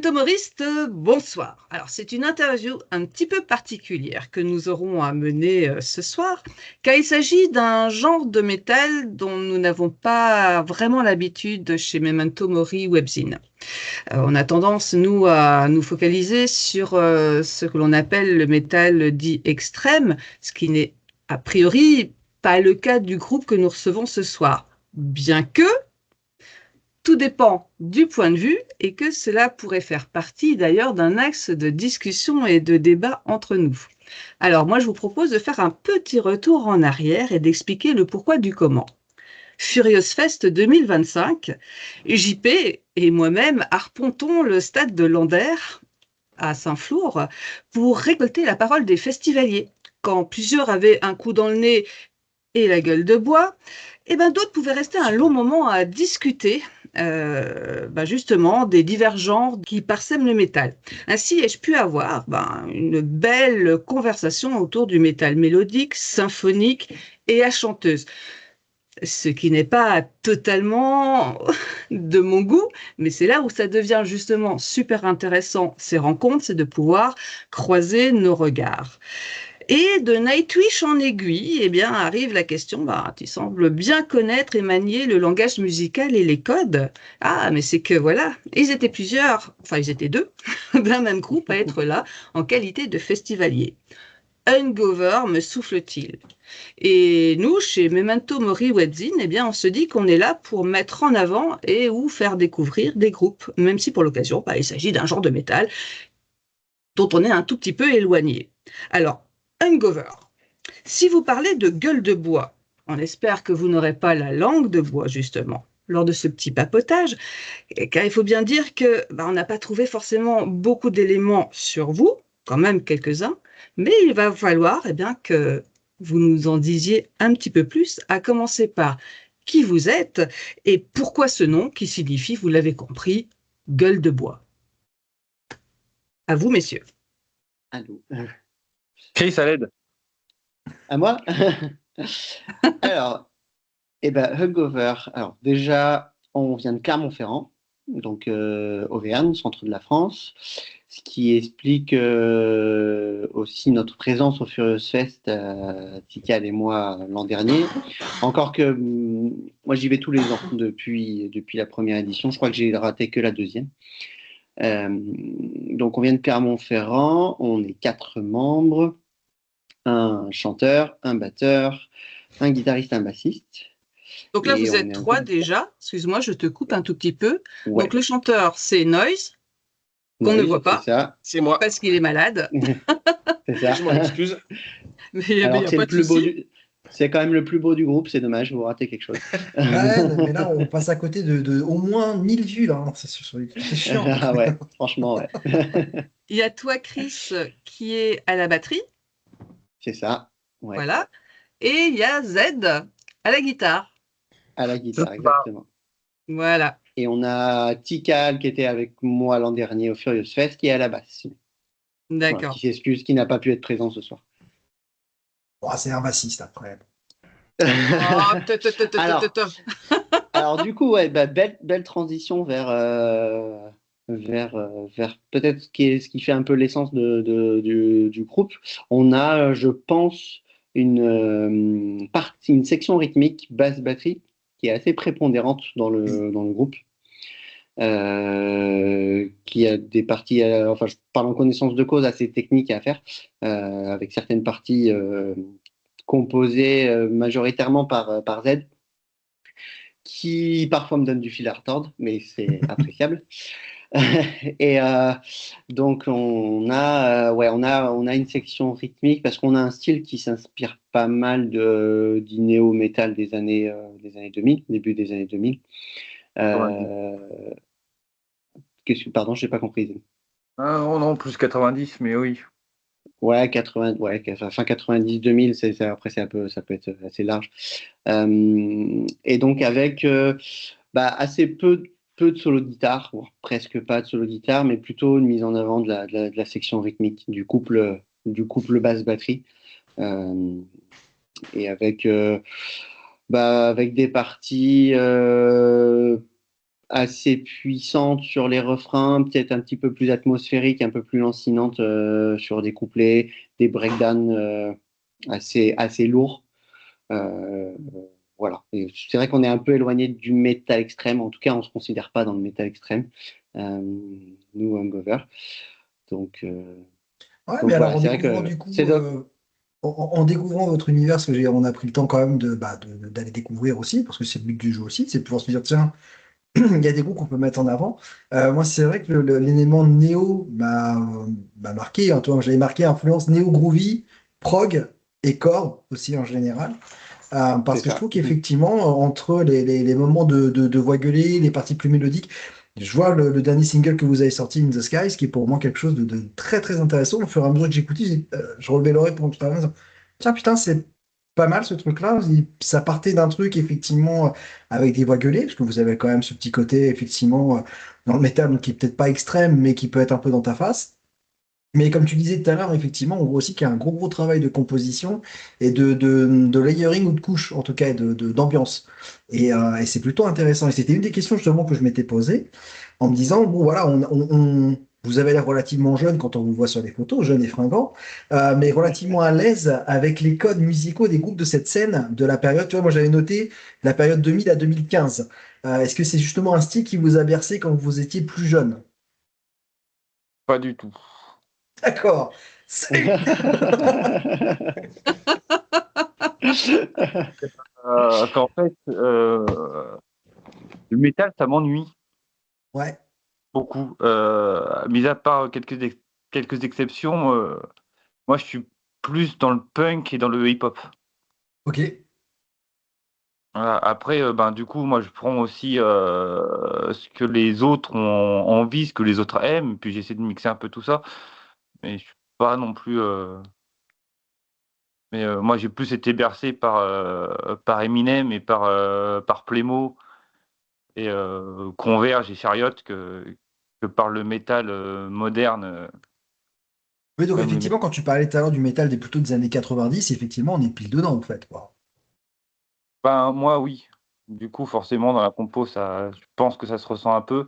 Mémentomoristes, bonsoir. Alors, c'est une interview un petit peu particulière que nous aurons à mener ce soir, car il s'agit d'un genre de métal dont nous n'avons pas vraiment l'habitude chez Memento Mori Webzine. On a tendance, nous, à nous focaliser sur ce que l'on appelle le métal dit extrême, ce qui n'est a priori pas le cas du groupe que nous recevons ce soir. Bien que tout dépend du point de vue et que cela pourrait faire partie d'ailleurs d'un axe de discussion et de débat entre nous. Alors moi, je vous propose de faire un petit retour en arrière et d'expliquer le pourquoi du comment. Furious Fest 2025, JP et moi-même arpentons le stade de Landerre à Saint-Flour pour récolter la parole des festivaliers. Quand plusieurs avaient un coup dans le nez et la gueule de bois, et ben d'autres pouvaient rester un long moment à discuter justement des divergences qui parsèment le métal. Ainsi ai-je pu avoir une belle conversation autour du métal mélodique, symphonique et à chanteuse. Ce qui n'est pas totalement de mon goût, mais c'est là où ça devient justement super intéressant, ces rencontres, c'est de pouvoir croiser nos regards. Et de Nightwish en aiguille, eh bien, arrive la question, tu sembles bien connaître et manier le langage musical et les codes. Ah, mais c'est que voilà, ils étaient plusieurs, enfin ils étaient deux, d'un même groupe à être là en qualité de festivalier. Hangover, me souffle-t-il. Et nous, chez Memento Mori Webzine, eh bien, on se dit qu'on est là pour mettre en avant et ou faire découvrir des groupes, même si pour l'occasion, il s'agit d'un genre de métal dont on est un tout petit peu éloigné. Alors, Hangover. Si vous parlez de gueule de bois, on espère que vous n'aurez pas la langue de bois, justement, lors de ce petit papotage, car il faut bien dire que on n'a pas trouvé forcément beaucoup d'éléments sur vous, quand même quelques-uns, mais il va falloir que vous nous en disiez un petit peu plus, à commencer par qui vous êtes et pourquoi ce nom qui signifie, vous l'avez compris, gueule de bois. À vous, messieurs. Allô. Chris, à l'aide. À moi. Alors, Hangover. Alors, déjà, on vient de Clermont-Ferrand, donc Auvergne, centre de la France, ce qui explique aussi notre présence au Furious Fest, Tical et moi, l'an dernier. Encore que moi, j'y vais tous les ans depuis la première édition. Je crois que j'ai raté que la deuxième. Donc, on vient de Clermont-Ferrand, on est 4 membres. Un chanteur, un batteur, un guitariste, un bassiste. Donc là, vous êtes 3 déjà. Excuse-moi, je te coupe un tout petit peu. Ouais. Donc le chanteur, c'est Noise, qu'on ne voit pas. C'est ça. C'est moi. Parce qu'il est malade. C'est ça. Je m'en excuse. Mais alors, c'est le plus beau c'est quand même le plus beau du groupe, c'est dommage, vous ratez quelque chose. Mais là, on passe à côté de au moins 1000 vues, là. C'est chiant. Ah ouais, franchement, ouais. Il y a toi, Chris, qui est à la batterie. C'est ça. Ouais. Voilà. Et il y a Z à la guitare. À la guitare, exactement. Voilà. Et on a Tikal qui était avec moi l'an dernier au Furious Fest, qui est à la basse. D'accord. Voilà, qui s'excuse, qui n'a pas pu être présent ce soir. Oh, c'est un bassiste après. Alors du coup, ouais, belle transition vers peut-être ce qui fait un peu l'essence du groupe. On a, je pense, une section rythmique basse batterie qui est assez prépondérante dans le groupe. Qui a des parties, enfin je parle en connaissance de cause, assez techniques à faire, avec certaines parties composées majoritairement par Z, qui parfois me donne du fil à retordre, mais c'est appréciable. Et donc on a une section rythmique parce qu'on a un style qui s'inspire pas mal du néo-metal des années 2000, début des années 2000. Pardon, je n'ai pas compris. Ah, non, plus 90, mais oui. Ouais, 80, fin 90, 2000, après ça peut être assez large. Et donc avec assez peu de solo de guitare, presque pas de solo de guitare, mais plutôt une mise en avant de la section rythmique, du couple basse-batterie. Et avec des parties assez puissante sur les refrains, peut-être un petit peu plus atmosphérique, un peu plus lancinante sur des couplets, des breakdowns assez lourds. Euh, voilà. Et c'est vrai qu'on est un peu éloigné du métal extrême. En tout cas, on ne se considère pas dans le métal extrême, euh, nous, Hangover. Donc, euh, Ouais, mais donc alors voilà, en c'est vrai découvrant que du coup, c'est de... en découvrant votre univers, parce que on a pris le temps quand même d'aller découvrir aussi, parce que c'est le but du jeu aussi, c'est de pouvoir se dire, tiens, il y a des groupes qu'on peut mettre en avant. Moi, c'est vrai que l'élément néo m'a marqué. Hein, toi, j'avais marqué influence néo-groovy, prog et core aussi en général. C'est Parce que je ça. trouve qu'effectivement, entre les moments de voix gueulée, les parties plus mélodiques, je vois le dernier single que vous avez sorti, In the Skies, qui est pour moi quelque chose de très très intéressant. Au fur et à mesure que j'écoutais, je relevais l'oreille pour tout à l'heure. Tiens, putain, c'est pas mal ce truc-là. Ça partait d'un truc, effectivement, avec des voix gueulées, parce que vous avez quand même ce petit côté, effectivement, dans le métal, donc, qui est peut-être pas extrême, mais qui peut être un peu dans ta face. Mais comme tu disais tout à l'heure, effectivement, on voit aussi qu'il y a un gros gros travail de composition et de layering ou de couche, en tout cas, et d'ambiance. Et c'est plutôt intéressant. Et c'était une des questions justement que je m'étais posée en me disant, bon voilà, vous avez l'air relativement jeune quand on vous voit sur les photos, jeune et fringant, mais relativement à l'aise avec les codes musicaux des groupes de cette scène, de la période, tu vois, moi j'avais noté la période 2000 à 2015. Est-ce que c'est justement un style qui vous a bercé quand vous étiez plus jeune? Pas du tout. D'accord. C'est- Qu'en fait, le métal, ça m'ennuie Ouais, beaucoup. Mis à part quelques exceptions, moi, je suis plus dans le punk et dans le hip-hop. ok. Voilà. Après, ben, du coup, moi, je prends aussi ce que les autres ont envie, ce que les autres aiment, puis j'essaie de mixer un peu tout ça. Mais je suis pas non plus. Mais moi, j'ai plus été bercé par Eminem et par Plémo et Converge et Chariot que par le métal moderne, Oui, donc même le métal. effectivement, quand tu parlais tout à l'heure du métal plutôt des années 90, effectivement, on est pile dedans, en fait, quoi. Ben, moi, oui. Du coup, forcément, dans la compo, je pense que ça se ressent un peu.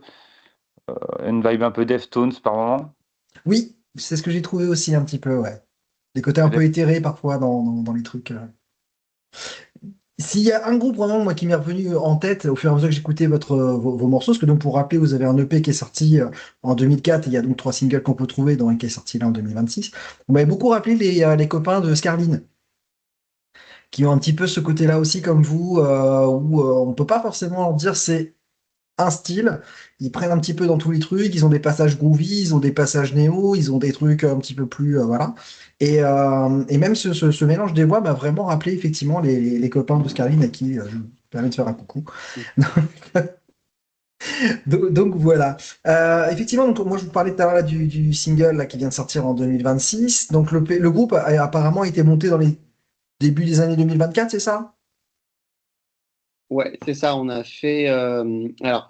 Une vibe un peu Deftones par moment. Oui, c'est ce que j'ai trouvé aussi un petit peu, ouais. Des côtés un peu éthérés parfois dans les trucs. S'il y a un groupe vraiment moi qui m'est revenu en tête au fur et à mesure que j'écoutais vos morceaux, parce que donc pour rappeler, vous avez un EP qui est sorti en 2004, et il y a donc 3 singles qu'on peut trouver, dont un qui est sorti là en 2026. Vous m'avez beaucoup rappelé les copains de Scarline, qui ont un petit peu ce côté-là aussi comme vous, où on peut pas forcément leur dire c'est un style. Ils prennent un petit peu dans tous les trucs. Ils ont des passages groovy, ils ont des passages néo, ils ont des trucs un petit peu plus. Voilà. Et même ce mélange des voix m'a vraiment rappelé effectivement les copains de Scarline à qui je me permets de faire un coucou. Donc, voilà. Effectivement, donc, moi je vous parlais tout à l'heure là, du single là, qui vient de sortir en 2026. Donc le groupe a apparemment été monté dans les débuts des années 2024, c'est ça? Ouais, c'est ça. On a fait. Alors,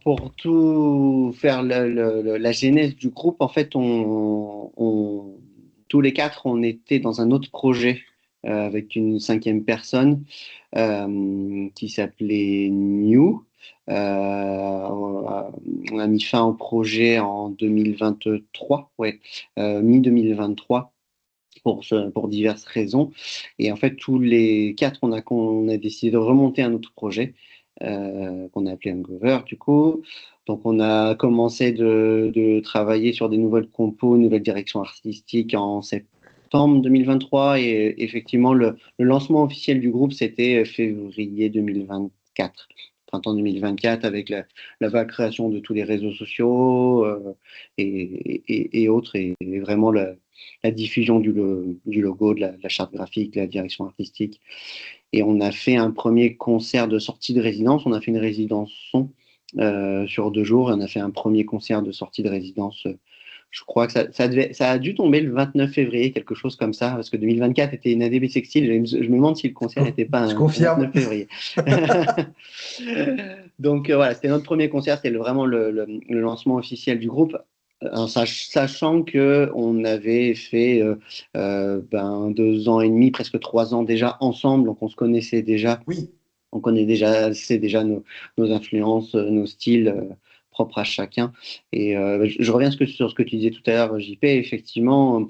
pour tout faire la genèse du groupe, en fait, tous les quatre, on était dans un autre projet avec une cinquième personne qui s'appelait New. On a mis fin au projet en 2023, ouais, mi-2023 pour diverses raisons. Et en fait, tous les quatre, on a décidé de remonter un autre projet qu'on a appelé Hangover, du coup. Donc, on a commencé de travailler sur des nouvelles compos, nouvelles directions artistiques en septembre 2023. Et effectivement, le lancement officiel du groupe, c'était février 2024. Printemps 2024, avec la vague création de tous les réseaux sociaux et autres, et vraiment la diffusion du logo, de la charte graphique, de la direction artistique. Et on a fait un premier concert de sortie de résidence. On a fait une résidence son sur 2 jours. Et on a fait un premier concert de sortie de résidence. Je crois que ça a dû tomber le 29 février, quelque chose comme ça, parce que 2024 était une année bissextile. Je me demande si le concert n'était pas Je un confirme. 29 février. Donc voilà, c'était notre premier concert, c'était vraiment le lancement officiel du groupe. Sachant que on avait fait 2 ans et demi, presque 3 ans déjà ensemble, donc on se connaissait déjà Oui. On connaît déjà, c'est déjà nos influences, nos styles propres à chacun. Et je reviens sur ce que tu disais tout à l'heure, JP. Effectivement,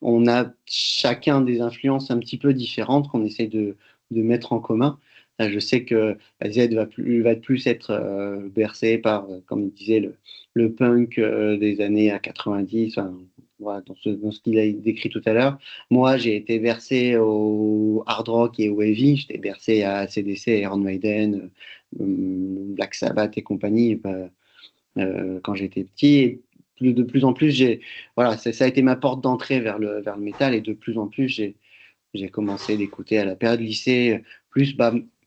on a chacun des influences un petit peu différentes qu'on essaie de mettre en commun. Je sais que Z va plus être bercé par, comme il disait, le punk des années à 90, enfin, voilà, dans ce qu'il a décrit tout à l'heure. Moi, j'ai été bercé au hard rock et au heavy. J'étais bercé à AC/DC, Iron Maiden, Black Sabbath et compagnie quand j'étais petit. Et de plus en plus, voilà, ça a été ma porte d'entrée vers le métal. Et de plus en plus, j'ai commencé d'écouter à la période lycée, plus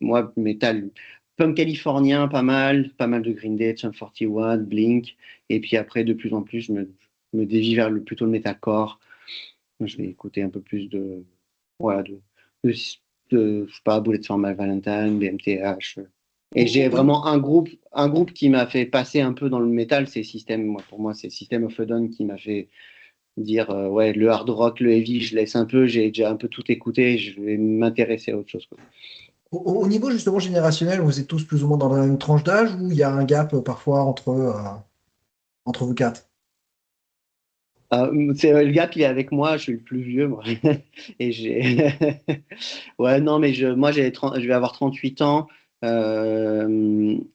moi, métal, punk californien, pas mal de Green Day, Sum 41, Blink. Et puis après, de plus en plus, je me dévie vers plutôt le metalcore. Je vais écouter un peu plus voilà, de, je sais pas, Bullets for My Valentine, BMTH. Et j'ai vraiment un groupe qui m'a fait passer un peu dans le métal, c'est pour moi, c'est System of a Down qui m'a fait dire, ouais, le hard rock, le heavy, je laisse un peu, j'ai déjà un peu tout écouté, je vais m'intéresser à autre chose, quoi. Au niveau justement générationnel, vous êtes tous plus ou moins dans la même tranche d'âge ou il y a un gap parfois entre vous quatre? C'est le gars qui est avec moi, je suis le plus vieux, moi. Et ouais, non, mais moi, je vais avoir 38 ans. Z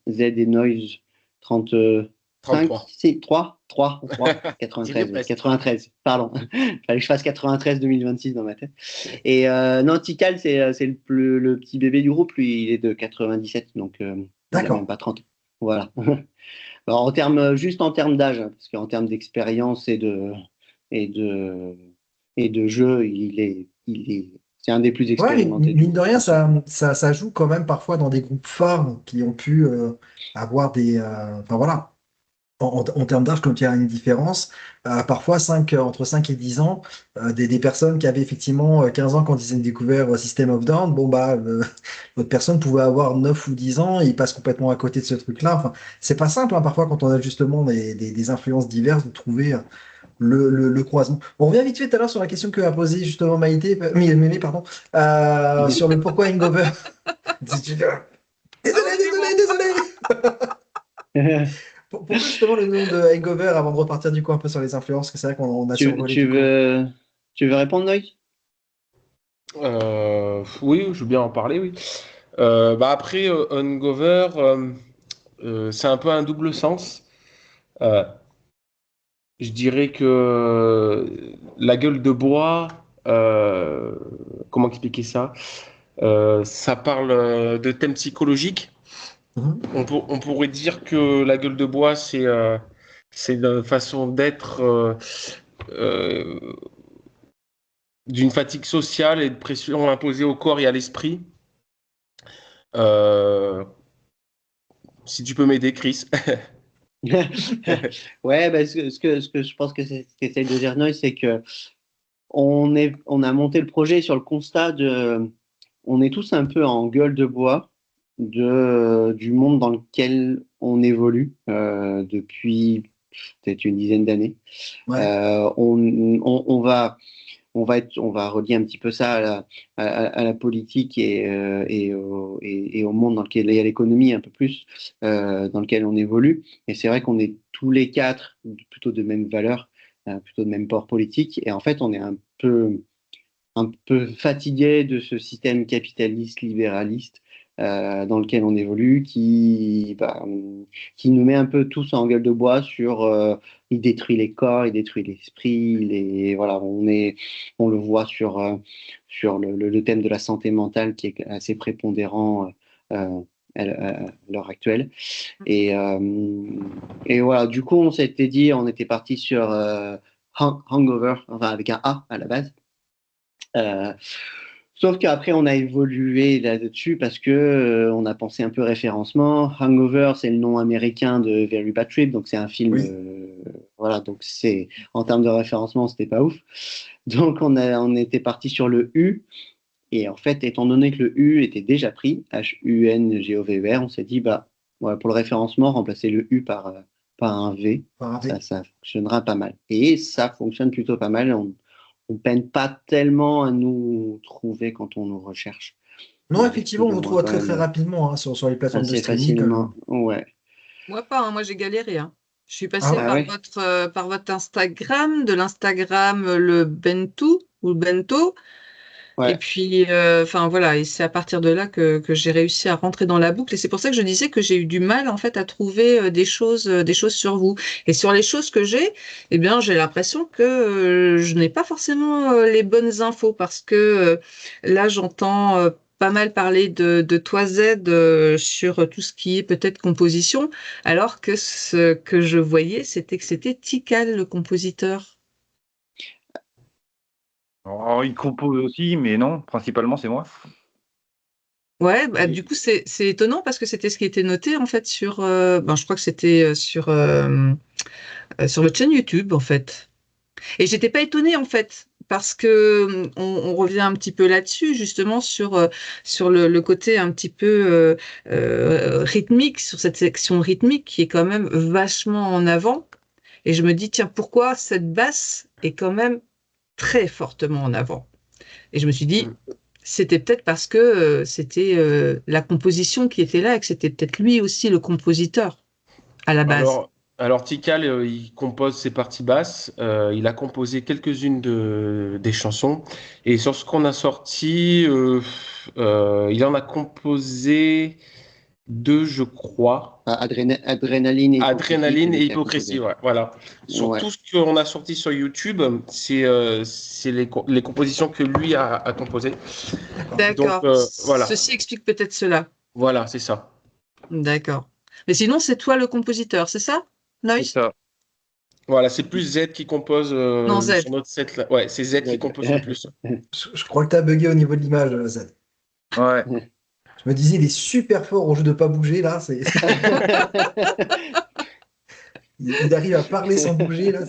et Noise, 35, 33. c'est 3, J'y vais 93, oui, presque. 93, pardon. Fallait que je fasse 93 2026 dans ma tête. Et non, Tikal, c'est le petit bébé du groupe, lui, il est de 97, donc il a même D'accord. pas 30 ans. Voilà. Alors, juste en termes d'âge, hein, parce qu'en termes d'expérience et de, et de jeu, c'est un des plus Ouais, mais expérimentés du mine de groupe, rien, bien sûr. ça joue quand même parfois dans des groupes phares qui ont pu avoir enfin voilà, en termes d'âge, quand il y a une différence, parfois entre 5 et 10 ans, des personnes qui avaient effectivement 15 ans quand ils ont découvert System of Down, bon bah, l'autre personne pouvait avoir 9 ou 10 ans, et ils passent complètement à côté de ce truc-là. Enfin, c'est pas simple, hein, parfois, quand on a justement des influences diverses, de trouver le croisement. On revient vite fait tout à l'heure sur la question que a posée justement Mémé, pardon, sur le pourquoi Hangover. Désolé. Pourquoi justement le nom de Hangover avant de repartir du coup un peu sur les influences, que c'est vrai qu'on a Tu, survolé tu du coup. veux, tu veux répondre, Noïs? Oui, je veux bien en parler, oui. Après, Hangover, c'est un peu un double sens. Euh, je dirais que la gueule de bois, comment expliquer ça? Ça parle de thèmes psychologiques. Mhm. On pourrait dire que la gueule de bois, c'est une façon d'être euh, d'une fatigue sociale et de pression imposée au corps et à l'esprit. Euh, Si tu peux m'aider, Chris. Ouais, bah, ce que je pense que c'est ce qu'essaye de dire Noïs, c'est que on a monté le projet sur le constat on est tous un peu en gueule de bois du monde dans lequel on évolue depuis peut-être une dizaine d'années. Ouais. On va on va relier un petit peu ça à la politique et au monde dans lequel il y a l'économie un peu plus, dans lequel on évolue. Et c'est vrai qu'on est tous les quatre plutôt de même valeur, plutôt de même port politique. Et en fait, on est un peu fatigué de ce système capitaliste libéraliste dans lequel on évolue, qui nous met un peu tous en gueule de bois sur il détruit les corps, il détruit l'esprit, voilà, on le voit sur le thème de la santé mentale qui est assez prépondérant à l'heure actuelle. Et, euh, et voilà, du coup, on s'était dit, on était parti sur Hangover, enfin avec un A à la base. Euh, Sauf qu'après, on a évolué là-dessus parce que on a pensé un peu référencement. Hangover, c'est le nom américain de Very Bad Trip, donc c'est un film. Oui. Voilà, donc c'est en termes de référencement, c'était pas ouf. Donc on était parti sur le U. Et en fait, étant donné que le U était déjà pris, Hungover, on s'est dit, bah, voilà, pour le référencement, remplacer le U par un V, Pareil. ça fonctionnera pas mal. Et ça fonctionne plutôt pas mal. On peine pas tellement à nous trouver quand on nous recherche. Non, effectivement, on plus ou vous moins trouve quand très très même rapidement sur les plateformes de assez streaming. facilement. Ouais. Moi pas, hein, moi j'ai galéré, hein. Je suis Ah passée ouais? Ah ouais? par votre Instagram, de l'Instagram le Bento ou le Bento, et Ouais. puis enfin voilà, et c'est à partir de là que j'ai réussi à rentrer dans la boucle, et c'est pour ça que je disais que j'ai eu du mal en fait à trouver des choses sur vous. Et sur les choses que j'ai, eh bien j'ai l'impression que je n'ai pas forcément les bonnes infos, parce que là j'entends pas mal parler de toi Z sur tout ce qui est peut-être composition, alors que ce que je voyais, c'était que c'était Tikal, le compositeur. Oh, il compose aussi, mais non, principalement c'est moi. Ouais, bah, Et- du coup, c'est étonnant parce que c'était ce qui était noté en fait sur, ben, je crois que c'était sur votre chaîne YouTube en fait. Et j'étais pas étonnée en fait, parce que on revient un petit peu là-dessus justement sur le côté un petit peu rythmique, sur cette section rythmique qui est quand même vachement en avant. Et je me dis tiens, pourquoi cette basse est quand même très fortement en avant? Et je me suis dit, c'était peut-être parce que c'était la composition qui était là, et que c'était peut-être lui aussi le compositeur à la base. Alors Tikal, il compose ses parties basses. Il a composé quelques-unes des chansons. Et sur ce qu'on a sorti, il en a composé deux, je crois. Adrénaline et hypocrisie, c'est Adrénaline lui et qui a hypocrisie, composé. ouais, voilà. Sur Ouais. tout ce qu'on a sorti sur YouTube, c'est les compositions que lui a composées. D'accord. Donc D'accord. voilà, Ceci explique peut-être cela. voilà, c'est ça. D'accord. Mais sinon, c'est toi le compositeur, c'est ça, C'est Noise? ça. Voilà, c'est plus Z qui compose Non, sur Z. notre set là. Ouais, c'est Z qui compose le plus. Je crois que tu as bugué au niveau de l'image, Z. Ouais. Je me disais, il est super fort au jeu de pas bouger, là. Il arrive à parler sans bouger, là.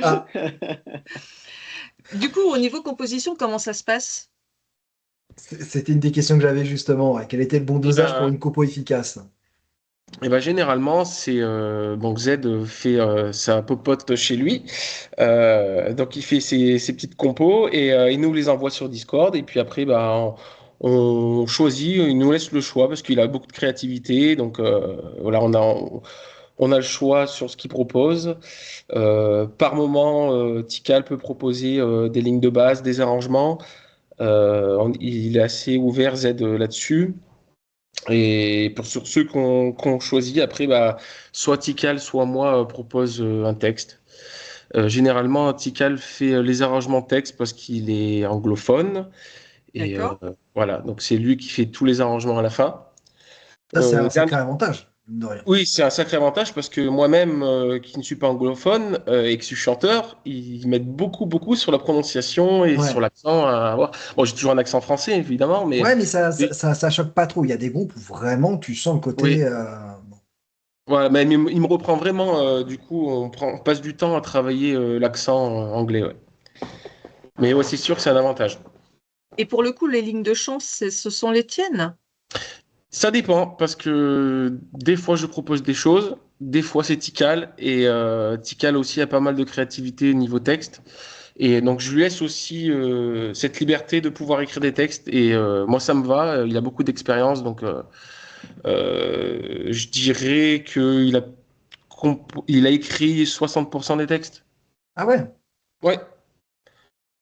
Ah, Du coup, au niveau composition, comment ça se passe? c'était une des questions que j'avais justement. Ouais. Quel était le bon Et dosage pour ben, une compo efficace? généralement, c'est donc Z fait sa popote chez lui. Donc il fait ses petites compos et il nous les envoie sur Discord. Et puis après, bah, on choisit, il nous laisse le choix parce qu'il a beaucoup de créativité. Donc voilà, on a le choix sur ce qu'il propose. Par moment, Tikal peut proposer des lignes de base, des arrangements. Il est assez ouvert Z là-dessus. Et sur ceux qu'on choisit, après, bah, soit Tikal, soit moi propose un texte. Généralement, Tikal fait les arrangements texte parce qu'il est anglophone. Et D'accord? voilà, donc c'est lui qui fait tous les arrangements à la fin. Ça, c'est un Dernier- sacré avantage, mine de rien. Oui, c'est un sacré avantage parce que moi-même, qui ne suis pas anglophone et que je suis chanteur, ils mettent beaucoup, beaucoup sur la prononciation et sur Ouais. l'accent à avoir. Bon, j'ai toujours un accent français, évidemment, mais Ouais, mais ça, ça, oui, ça, ça choque pas trop. Il y a des groupes où vraiment tu sens le côté. oui. Voilà, mais il me reprend vraiment. Du coup, on passe du temps à travailler l'accent anglais. Ouais. Mais ouais, c'est sûr que c'est un avantage. Et pour le coup, les lignes de chant, ce sont les tiennes? Ça dépend, parce que des fois je propose des choses, des fois c'est Tikal, et Tikal aussi a pas mal de créativité niveau texte. Et donc je lui laisse aussi cette liberté de pouvoir écrire des textes, et moi ça me va, il a beaucoup d'expérience, donc je dirais qu'il a, il a écrit 60% des textes. Ah ouais. Ouais.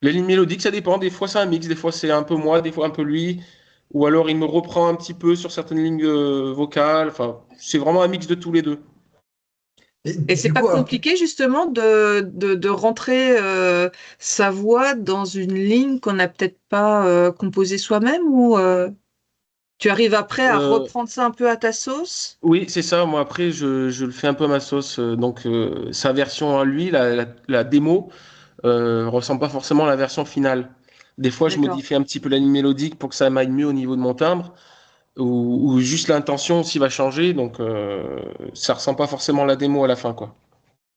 Les lignes mélodiques, ça dépend. Des fois, c'est un mix. Des fois, c'est un peu moi, des fois, un peu lui. Ou alors, il me reprend un petit peu sur certaines lignes vocales. Enfin, c'est vraiment un mix de tous les deux. Et Et c'est du pas coup, compliqué justement de rentrer sa voix dans une ligne qu'on n'a peut-être pas composée soi-même, ou tu arrives après à Euh, reprendre ça un peu à ta sauce? oui, c'est ça. Moi, après, je le fais un peu à ma sauce. Donc, sa version à lui, la démo, ressemble pas forcément à la version finale. Des fois, je D'accord. modifie un petit peu la ligne mélodique pour que ça m'aille mieux au niveau de mon timbre. Ou juste l'intention aussi va changer. Donc, ça ressemble pas forcément à la démo à la fin, quoi.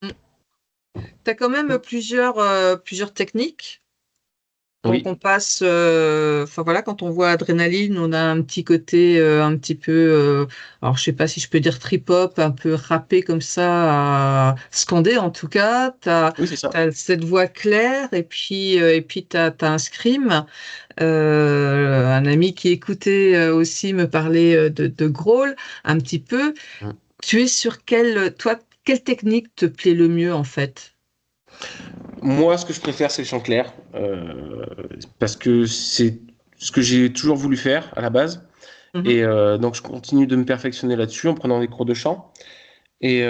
Tu as quand même plusieurs techniques. Oui. qu'on passe, enfin voilà, quand on voit Adrénaline, on a un petit côté un petit peu, alors je sais pas si je peux dire trip-hop, un peu rappé comme ça, scandé en tout cas. Oui, c'est ça. T'as cette voix claire et puis t'as un scream. Un ami qui écoutait aussi me parlait de Growl un petit peu. Mm. Tu es sur quelle technique te plaît le mieux en fait? Moi, ce que je préfère, c'est le chant clair, parce que c'est ce que j'ai toujours voulu faire à la base. Mhm. Et donc, je continue de me perfectionner là-dessus en prenant des cours de chant. Et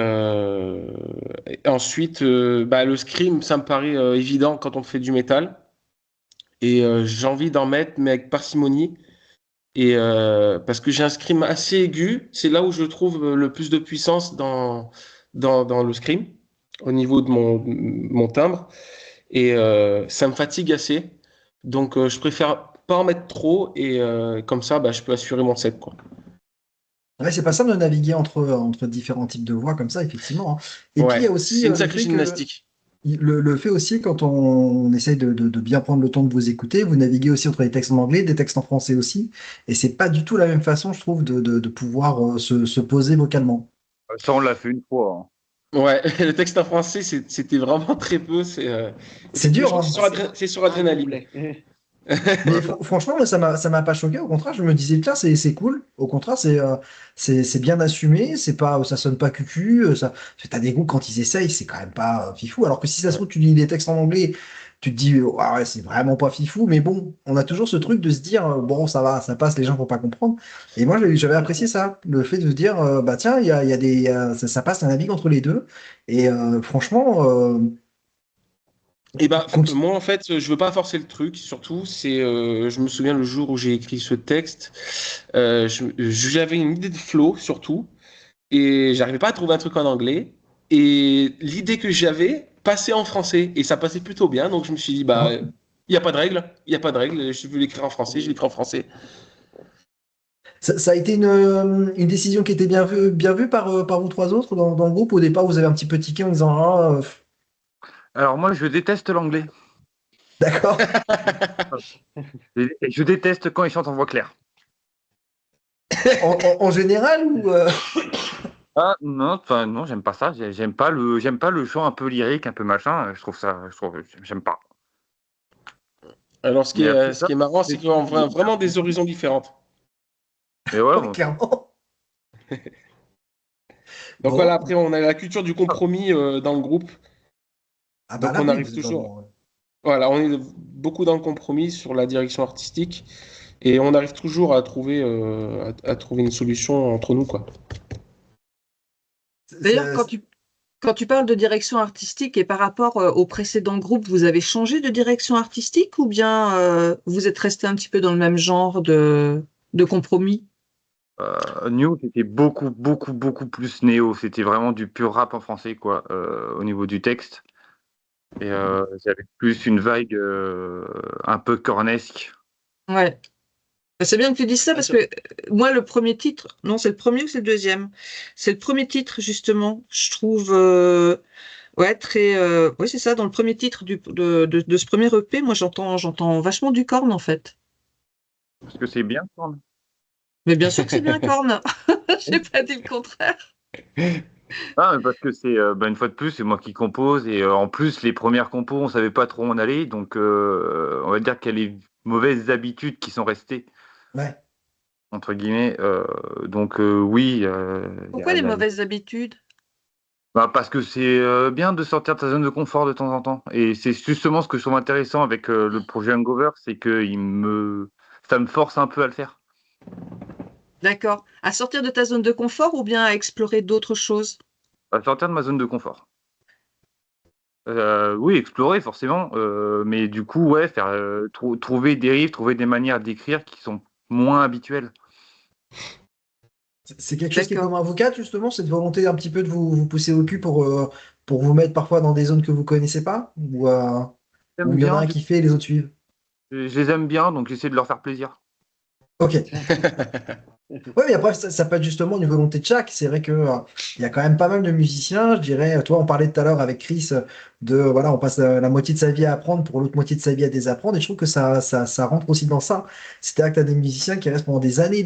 ensuite, bah, le scream, ça me paraît évident quand on fait du métal. Et j'ai envie d'en mettre, mais avec parcimonie. Et parce que j'ai un scream assez aigu, c'est là où je trouve le plus de puissance dans le scream, au niveau de mon timbre. Et ça me fatigue assez. Donc, je préfère pas en mettre trop. Et comme ça, bah, je peux assurer mon set, quoi. Ouais, c'est pas simple de naviguer entre différents types de voix comme ça, effectivement, hein. Et puis il y Ouais, a aussi c'est une le sacrée fait que gymnastique. le fait aussi quand on essaye de bien prendre le temps de vous écouter, vous naviguez aussi entre des textes en anglais, des textes en français aussi, et c'est pas du tout la même façon, je trouve, de pouvoir se poser vocalement. Ça, on l'a fait une fois, hein. Ouais, le texte en français, c'était vraiment très peu. C'est dur, Je crois que hein. c'est sur Un Adrénaline. couplet. Mais franchement, moi, ça m'a pas choqué. Au contraire, je me disais, tiens, c'est cool. Au contraire, c'est bien assumé. C'est pas, ça sonne pas cucu. T'as des groupes quand ils essayent, c'est quand même pas fifou. Alors que si ça se trouve, tu lis les textes en anglais, tu te dis, ah ouais, c'est vraiment pas fifou. Mais bon, on a toujours ce truc de se dire, bon, ça va, ça passe, les gens vont pas comprendre. Et moi, j'avais apprécié ça, le fait de se dire, bah tiens, il y a ça passe, ça navigue entre les deux. Et franchement, Et bah, continue. moi, en fait, je veux pas forcer le truc. Surtout, je me souviens le jour où j'ai écrit ce texte, j'avais une idée de flow, surtout, et j'arrivais pas à trouver un truc en anglais. Et l'idée que j'avais passait en français, et ça passait plutôt bien. Donc, je me suis dit, bah, il y a pas de règle, il y a pas de règle. Je veux l'écrire en français, je l'écris en français. Ça a été une décision qui était bien vue par vous trois autres dans le groupe. Au départ, vous avez un petit peu tiqué en disant ah, Alors moi, je déteste l'anglais. d'accord. Et je déteste quand ils chantent en voix claire. En général ou Ah non, enfin non, j'aime pas ça. J'aime pas le chant un peu lyrique, un peu machin. J'aime pas. Alors, Mais après ce ça, qui est marrant, c'est c'est qu'on tout. voit vraiment des horizons différentes. Mais ouais, ouais, clairement. Donc voilà, Bon, après, on a la culture du compromis dans le groupe. ah bah Donc là on oui, arrive vous êtes toujours. vraiment. Voilà, on est beaucoup dans le compromis sur la direction artistique et on arrive toujours à trouver, à trouver une solution entre nous, quoi. D'ailleurs, quand tu parles de direction artistique et par rapport au précédent groupe, vous avez changé de direction artistique ou bien vous êtes resté un petit peu dans le même genre de compromis? New, c'était beaucoup plus néo. C'était vraiment du pur rap en français, quoi, au niveau du texte. Et j'avais plus une vague un peu cornesque. Ouais. C'est bien que tu dises ça Ah, parce que moi, le premier titre, non, c'est le premier ou c'est le deuxième? C'est le premier titre, justement. Je trouve, ouais, très, oui, c'est ça. Dans le premier titre de ce premier EP, moi, j'entends vachement du Korn, en fait. Parce que c'est bien, quoi. Mais bien sûr que c'est bien Korn. J'ai pas dit le contraire. Ah, mais parce que c'est, une fois de plus, c'est moi qui compose. Et en plus, les premières compos, on savait pas trop où en aller. Donc, on va dire qu'il y a les mauvaises habitudes qui sont restées, Ouais. entre guillemets. Donc, oui, Pourquoi les mauvaises habitudes? bah, parce que c'est bien de sortir de ta zone de confort de temps en temps. Et c'est justement ce que je trouve intéressant avec le projet Hangover, c'est que ça me force un peu à le faire. D'accord. À sortir de ta zone de confort ou bien à explorer d'autres choses? À sortir de ma zone de confort. Oui, explorer forcément, mais du coup, ouais, faire trouver des rives, trouver des manières d'écrire qui sont moins habituelles. C'est quelque chose qui est D'accord. comme avocat, justement, cette volonté un petit peu de vous pousser au cul pour vous mettre parfois dans des zones que vous connaissez pas, ou J'aime il y en a bien, un qui fait et les autres suivent. je les aime bien, donc j'essaie de leur faire plaisir. Ok. Oui, mais après, ça peut être justement une volonté de chaque. C'est vrai que il y a quand même pas mal de musiciens, je dirais. Toi, on parlait tout à l'heure avec Chris de, voilà, on passe la moitié de sa vie à apprendre pour l'autre moitié de sa vie à désapprendre. Et je trouve que ça rentre aussi dans ça. C'est-à-dire que tu as des musiciens qui restent pendant des années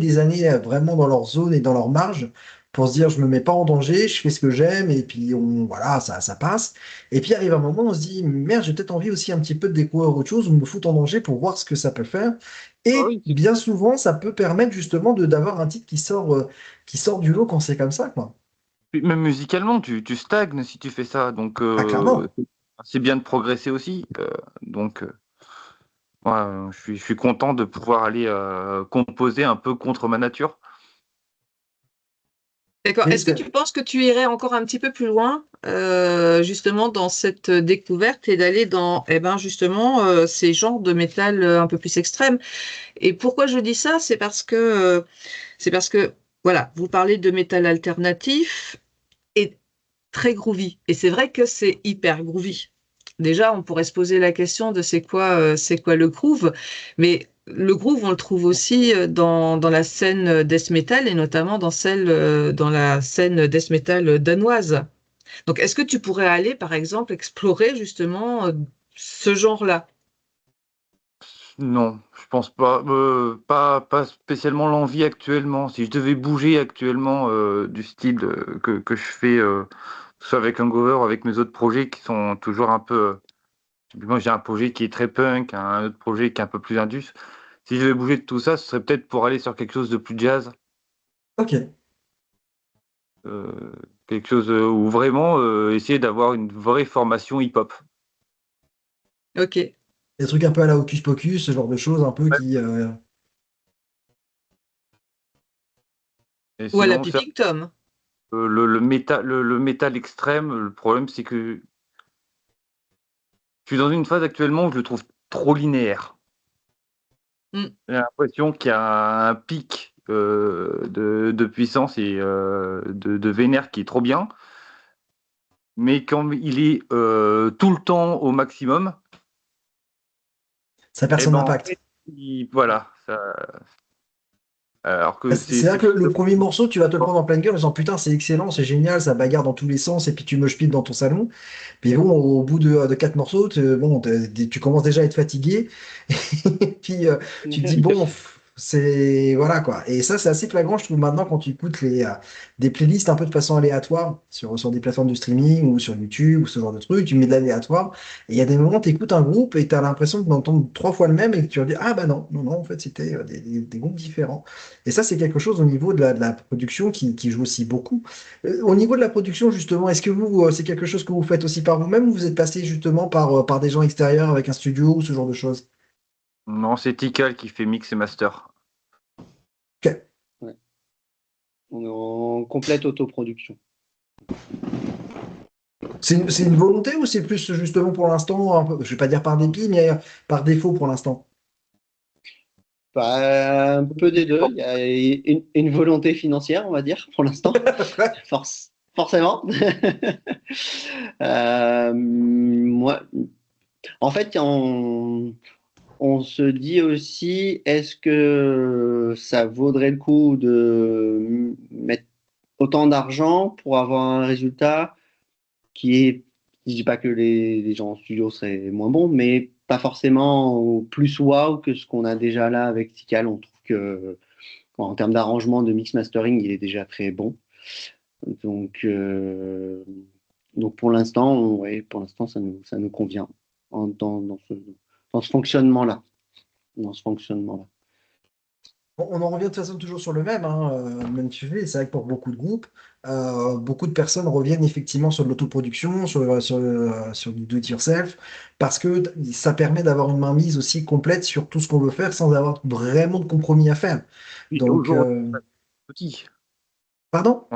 vraiment dans leur zone et dans leur marge pour se dire, je me mets pas en danger, je fais ce que j'aime et puis voilà, ça passe. Et puis arrive un moment, on se dit, merde, j'ai peut-être envie aussi un petit peu de découvrir autre chose ou me foutre en danger pour voir ce que ça peut faire. Ah Et oui, bien souvent, ça peut permettre justement d'avoir un titre qui sort du lot quand c'est comme ça, quoi. même musicalement, tu stagnes si tu fais ça. Donc, Ah, clairement. c'est bien de progresser aussi. Donc, ouais, je suis content de pouvoir aller composer un peu contre ma nature. D'accord. Mais Est-ce que tu penses que tu irais encore un petit peu plus loin, justement, dans cette découverte et d'aller dans, eh ben, justement, ces genres de métal un peu plus extrêmes? Et pourquoi je dis ça? C'est parce que, voilà, vous parlez de métal alternatif et très groovy. Et c'est vrai que c'est hyper groovy. Déjà, on pourrait se poser la question de c'est quoi le groove, mais le groove, on le trouve aussi dans la scène death metal et notamment dans la scène death metal danoise. Donc, est-ce que tu pourrais aller, par exemple, explorer justement ce genre-là? Non, je pense pas. Pas spécialement l'envie actuellement. Si je devais bouger actuellement du style que je fais, soit avec Hangover, avec mes autres projets qui sont toujours un peu. Moi, j'ai un projet qui est très punk, un autre projet qui est un peu plus indus. Si je devais bouger de tout ça, ce serait peut-être pour aller sur quelque chose de plus jazz, Ok. euh, quelque chose où vraiment essayer d'avoir une vraie formation hip-hop. Ok. Des trucs un peu à la Hocus Pocus, ce genre de choses un peu Ouais. qui. Et Ou à la sinon, ça, Peeping Tom. le métal extrême, le problème c'est que je suis dans une phase actuellement où je le trouve trop linéaire. Mm. J'ai l'impression qu'il y a un pic de puissance et de vénère qui est trop bien, mais quand il est tout le temps au maximum, Ça perd et son ben en impact. fait, voilà. Alors que C'est vrai que le premier morceau, tu vas te le prendre en pleine gueule en disant putain, c'est excellent, c'est génial, ça bagarre dans tous les sens et puis tu moches pile dans ton salon. Puis bon, au bout de quatre morceaux, bon, tu commences déjà à être fatigué. Et puis tu te dis, bon, c'est. Voilà quoi. Et ça, c'est assez flagrant, je trouve, maintenant, quand tu écoutes des playlists un peu de façon aléatoire sur des plateformes de streaming ou sur YouTube ou ce genre de trucs, tu mets de l'aléatoire. Et il y a des moments, tu écoutes un groupe et tu as l'impression d'entendre trois fois le même et que tu te dis, ah bah non, non, non, en fait, c'était des groupes différents. Et ça, c'est quelque chose au niveau de la production qui joue aussi beaucoup. Au niveau de la production, justement, est-ce que c'est quelque chose que vous faites aussi par vous-même ou vous êtes passé justement par des gens extérieurs avec un studio ou ce genre de choses? Non, c'est Tikal qui fait mix et master. Ok. Ouais. On est en complète autoproduction. C'est une volonté ou c'est plus justement pour l'instant, je vais pas dire par dépit, mais par défaut pour l'instant? Bah, un peu des deux. Il y a une volonté financière, on va dire, pour l'instant. Forcément. Moi, en fait, on se dit aussi, est-ce que ça vaudrait le coup de mettre autant d'argent pour avoir un résultat qui est, je dis pas que les gens en studio seraient moins bons, mais pas forcément plus waouh que ce qu'on a déjà là avec Tikal. On trouve que bon, en termes d'arrangement, de mix mastering, il est déjà très bon. Donc, euh, donc pour l'instant, ça nous convient dans ce fonctionnement-là. Dans ce fonctionnement-là. On en revient de toute façon toujours sur le même, hein, même sujet. C'est vrai que pour beaucoup de groupes, beaucoup de personnes reviennent effectivement sur de l'autoproduction, sur du do-it-yourself, parce que ça permet d'avoir une mainmise aussi complète sur tout ce qu'on veut faire sans avoir vraiment de compromis à faire. Puis Donc, aujourd'hui, outils. pardon?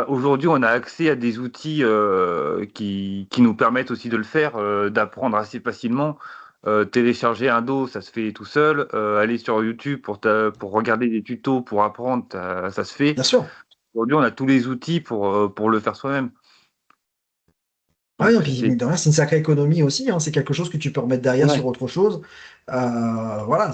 Aujourd'hui, on a accès à des outils qui nous permettent aussi de le faire, d'apprendre assez facilement. Télécharger un dos, ça se fait tout seul. Aller sur YouTube pour regarder des tutos, pour apprendre, ça se fait. Bien sûr. Aujourd'hui, on a tous les outils pour le faire soi-même. Ah oui, Donc, et puis mine de rien, c'est une sacrée économie aussi, hein. C'est quelque chose que tu peux remettre derrière sur Ouais. autre chose. Voilà,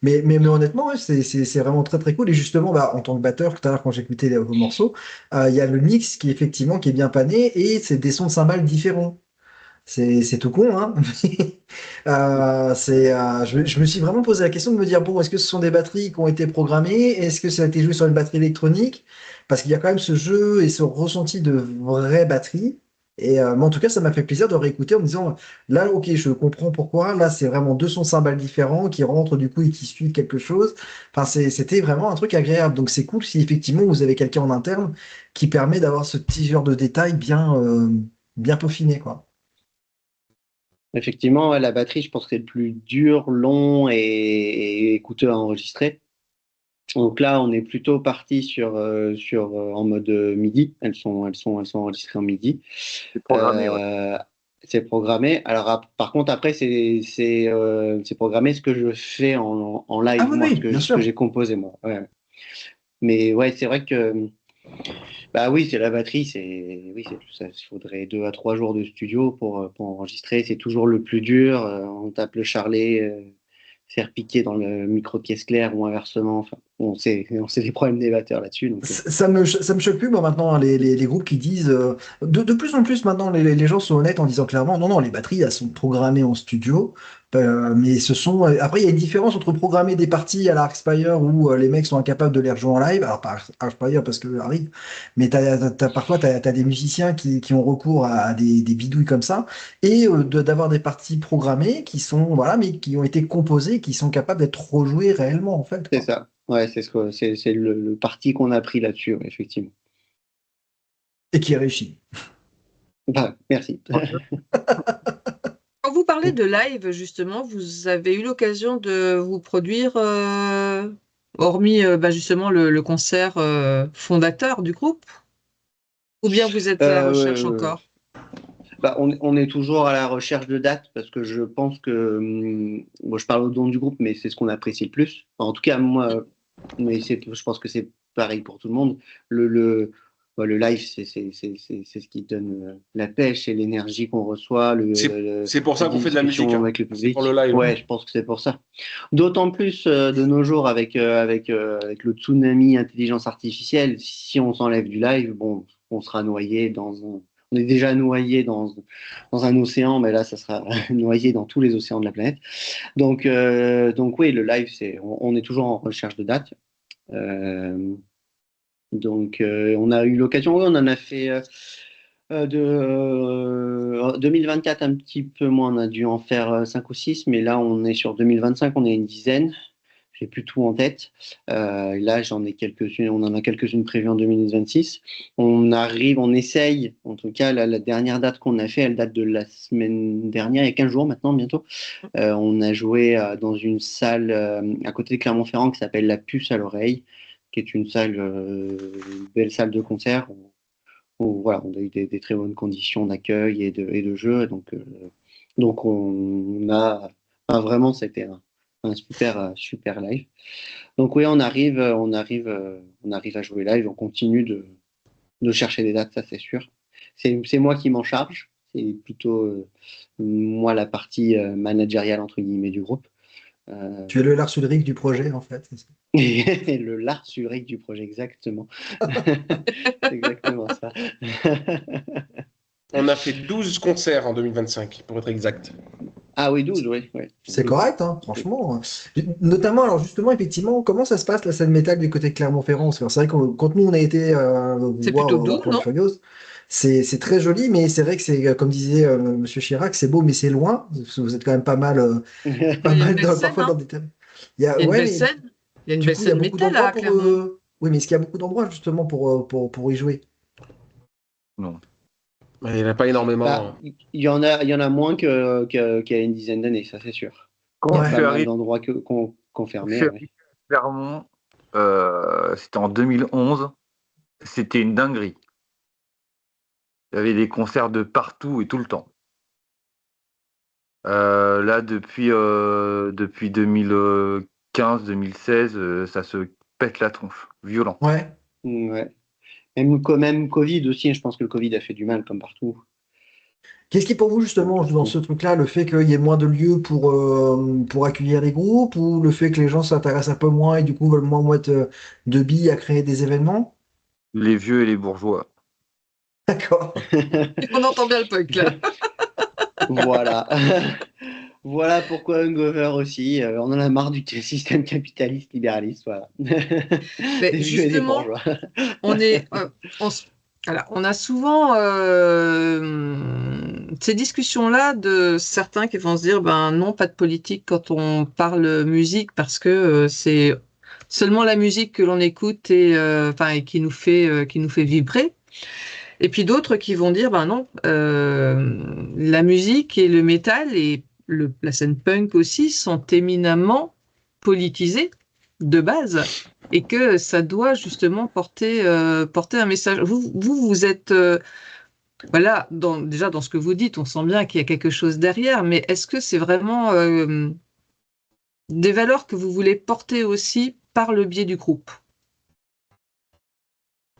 Mais honnêtement, ouais, c'est vraiment très très cool. Et justement, bah, en tant que batteur, tout à l'heure quand j'écoutais vos morceaux, il y a le mix qui effectivement qui est bien pané et c'est des sons de cymbales différents. C'est tout con, hein. Je me suis vraiment posé la question de me dire, bon, est-ce que ce sont des batteries qui ont été programmées? Est-ce que ça a été joué sur une batterie électronique? Parce qu'il y a quand même ce jeu et ce ressenti de vraie batterie. Mais en tout cas, ça m'a fait plaisir de réécouter en me disant, là, ok, je comprends pourquoi. Là, c'est vraiment deux sons cymbales différents qui rentrent du coup et qui suivent quelque chose. Enfin, c'était vraiment un truc agréable. Donc, c'est cool si effectivement vous avez quelqu'un en interne qui permet d'avoir ce petit genre de détails bien peaufiné, quoi. Effectivement, ouais, la batterie, je pense que c'est le plus dur, long et coûteux à enregistrer. Donc là, on est plutôt parti en mode MIDI. Elles sont enregistrées en MIDI. C'est programmé, ouais. Euh, c'est programmé. Alors, par contre, après, c'est programmé ce que je fais en Ah live, oui, moi, oui, bien ce que sûr. j'ai composé, moi. Ouais. Mais ouais, c'est vrai que, bah oui, c'est la batterie. Oui, il faudrait 2 à 3 jours de studio pour enregistrer. C'est toujours le plus dur. On tape le charlet. Faire piquer dans le micro de caisse claire ou inversement. Enfin, on sait les problèmes des batteurs là-dessus. Donc, Ça me choque plus, moi, maintenant, hein, les groupes qui disent. De plus en plus, maintenant, les gens sont honnêtes en disant clairement, non, non, les batteries, elles sont programmées en studio. Mais ce sont. Après, il y a une différence entre programmer des parties à l'Arkspire où les mecs sont incapables de les rejouer en live. Alors, pas Arkspire parce que arrive, mais parfois, tu as des musiciens qui ont recours à des bidouilles comme ça. Et d'avoir des parties programmées qui sont. Voilà, mais qui ont été composées, qui sont capables d'être rejouées réellement, en fait, c'est quoi. ça. Ouais, c'est le parti qu'on a pris là-dessus, ouais, effectivement. Et qui réussit. Bah, merci. Quand vous parlez de live, justement, vous avez eu l'occasion de vous produire, hormis bah, justement le concert fondateur du groupe, ou bien vous êtes à la recherche Euh, encore? Bah, on est toujours à la recherche de dates parce que je pense que, moi je parle au nom du groupe, mais c'est ce qu'on apprécie le plus. Enfin, en tout cas, moi, mais je pense que c'est pareil pour tout le monde. Le live, c'est ce qui donne la pêche et l'énergie qu'on reçoit, C'est pour les ça qu'on fait de la musique, discussions hein. avec le C'est pour le public. live, hein. Ouais, je pense que c'est pour ça. D'autant plus de nos jours avec le tsunami intelligence artificielle, si on s'enlève du live, bon, on sera noyé on est déjà noyé dans un océan, mais là, ça sera noyé dans tous les océans de la planète. Donc oui, le live, on est toujours en recherche de dates. Euh, on a eu l'occasion, oui, on en a fait 2024 un petit peu moins, on a dû en faire 5 ou 6, mais là, on est sur 2025, on est une dizaine. J'ai plus tout en tête. Là, j'en ai quelques-unes, on en a quelques-unes prévues en 2026. On essaye, en tout cas, la dernière date qu'on a fait, elle date de la semaine dernière, il y a 15 jours maintenant, bientôt. On a joué dans une salle à côté de Clermont-Ferrand qui s'appelle La Puce à l'oreille, qui est une salle, une belle salle de concert voilà, on a eu des très bonnes conditions d'accueil et de jeu. Donc on a vraiment, c'était un super live. Donc oui, on arrive à jouer live. On continue de chercher des dates, ça c'est sûr. C'est moi qui m'en charge. C'est plutôt moi la partie managériale entre guillemets du groupe. Euh, Tu es le Lars Ulrich du projet, en fait. C'est ça. et le Lars Ulrich du projet, exactement. C'est exactement ça. On a fait 12 concerts en 2025, pour être exact. Ah oui, 12, oui. Ouais. C'est correct, hein, franchement. Notamment, alors justement, effectivement, comment ça se passe la scène métal du côté de Clermont-Ferrand? Parce que c'est vrai que quand nous on a été vous C'est voir plutôt au doux, Point de non? Furios, c'est très joli, mais c'est vrai que c'est comme disait Monsieur Chirac, c'est beau, mais c'est loin. Parce que vous êtes quand même pas mal, Mais pas il y a une mal belle scène, parfois hein? dans des thèmes. Il y a, Il y a une ouais, belle mais scène. Il y a une du belle coup, il y a scène beaucoup métal d'endroits à pour. Clermont. Oui, mais est-ce qu'il y a beaucoup d'endroits justement pour y jouer? Non. Mais il n'y en a pas énormément, Bah, hein. il y en a moins qu'il y a une dizaine d'années, ça c'est sûr. Quand Il y a je Ouais. pas suis mal arrivé, d'endroits qu'on quand je suis fermait, ouais. arrivé à Clermont, c'était en 2011, c'était une dinguerie. Il y avait des concerts de partout et tout le temps. Là, depuis 2015-2016, ça se pète la tronche. Violent. Ouais. Ouais. Même Covid aussi, je pense que le Covid a fait du mal comme partout. Qu'est-ce qui pour vous justement dans ce truc-là, le fait qu'il y ait moins de lieux pour accueillir les groupes ou le fait que les gens s'intéressent un peu moins et du coup veulent moins mettre de billes à créer des événements? Les vieux et les bourgeois. D'accord. On entend bien le punk là. Voilà. Voilà pourquoi Hangover aussi. On en a marre du système capitaliste libéraliste. Voilà. Mais Des vieux et des justement, bourgeois. on est, on, s- voilà, on a souvent ces discussions-là de certains qui vont se dire, ben non, pas de politique quand on parle musique parce que c'est seulement la musique que l'on écoute et, enfin, et qui nous fait vibrer. Et puis d'autres qui vont dire, ben non, la musique et le métal et la scène punk aussi sont éminemment politisés de base et que ça doit justement porter un message. Vous êtes, voilà, déjà dans ce que vous dites, on sent bien qu'il y a quelque chose derrière, mais est-ce que c'est vraiment des valeurs que vous voulez porter aussi par le biais du groupe?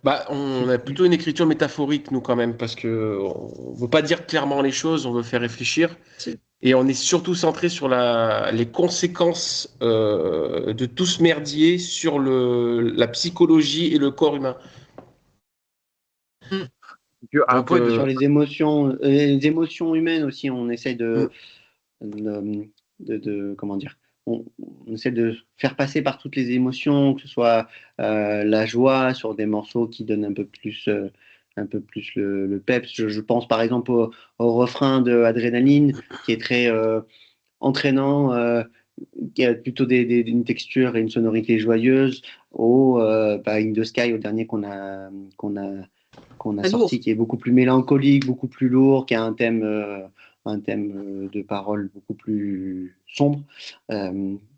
Bah, on a plutôt une écriture métaphorique, nous, quand même, parce que on veut pas dire clairement les choses, on veut faire réfléchir. Si. Et on est surtout centré sur les conséquences de tout ce merdier sur la psychologie et le corps humain. Mm. Donc, Après, Sur les émotions humaines aussi, on essaie de, comment dire, on essaie de faire passer par toutes les émotions, que ce soit la joie sur des morceaux qui donnent un peu plus le peps. Je pense par exemple au refrain de Adrénaline qui est très entraînant, qui a plutôt une texture et une sonorité joyeuse, au In the Sky, au dernier qu'on a Très lourd. sorti, qui est beaucoup plus mélancolique, beaucoup plus lourd, qui a un thème de parole beaucoup plus sombre.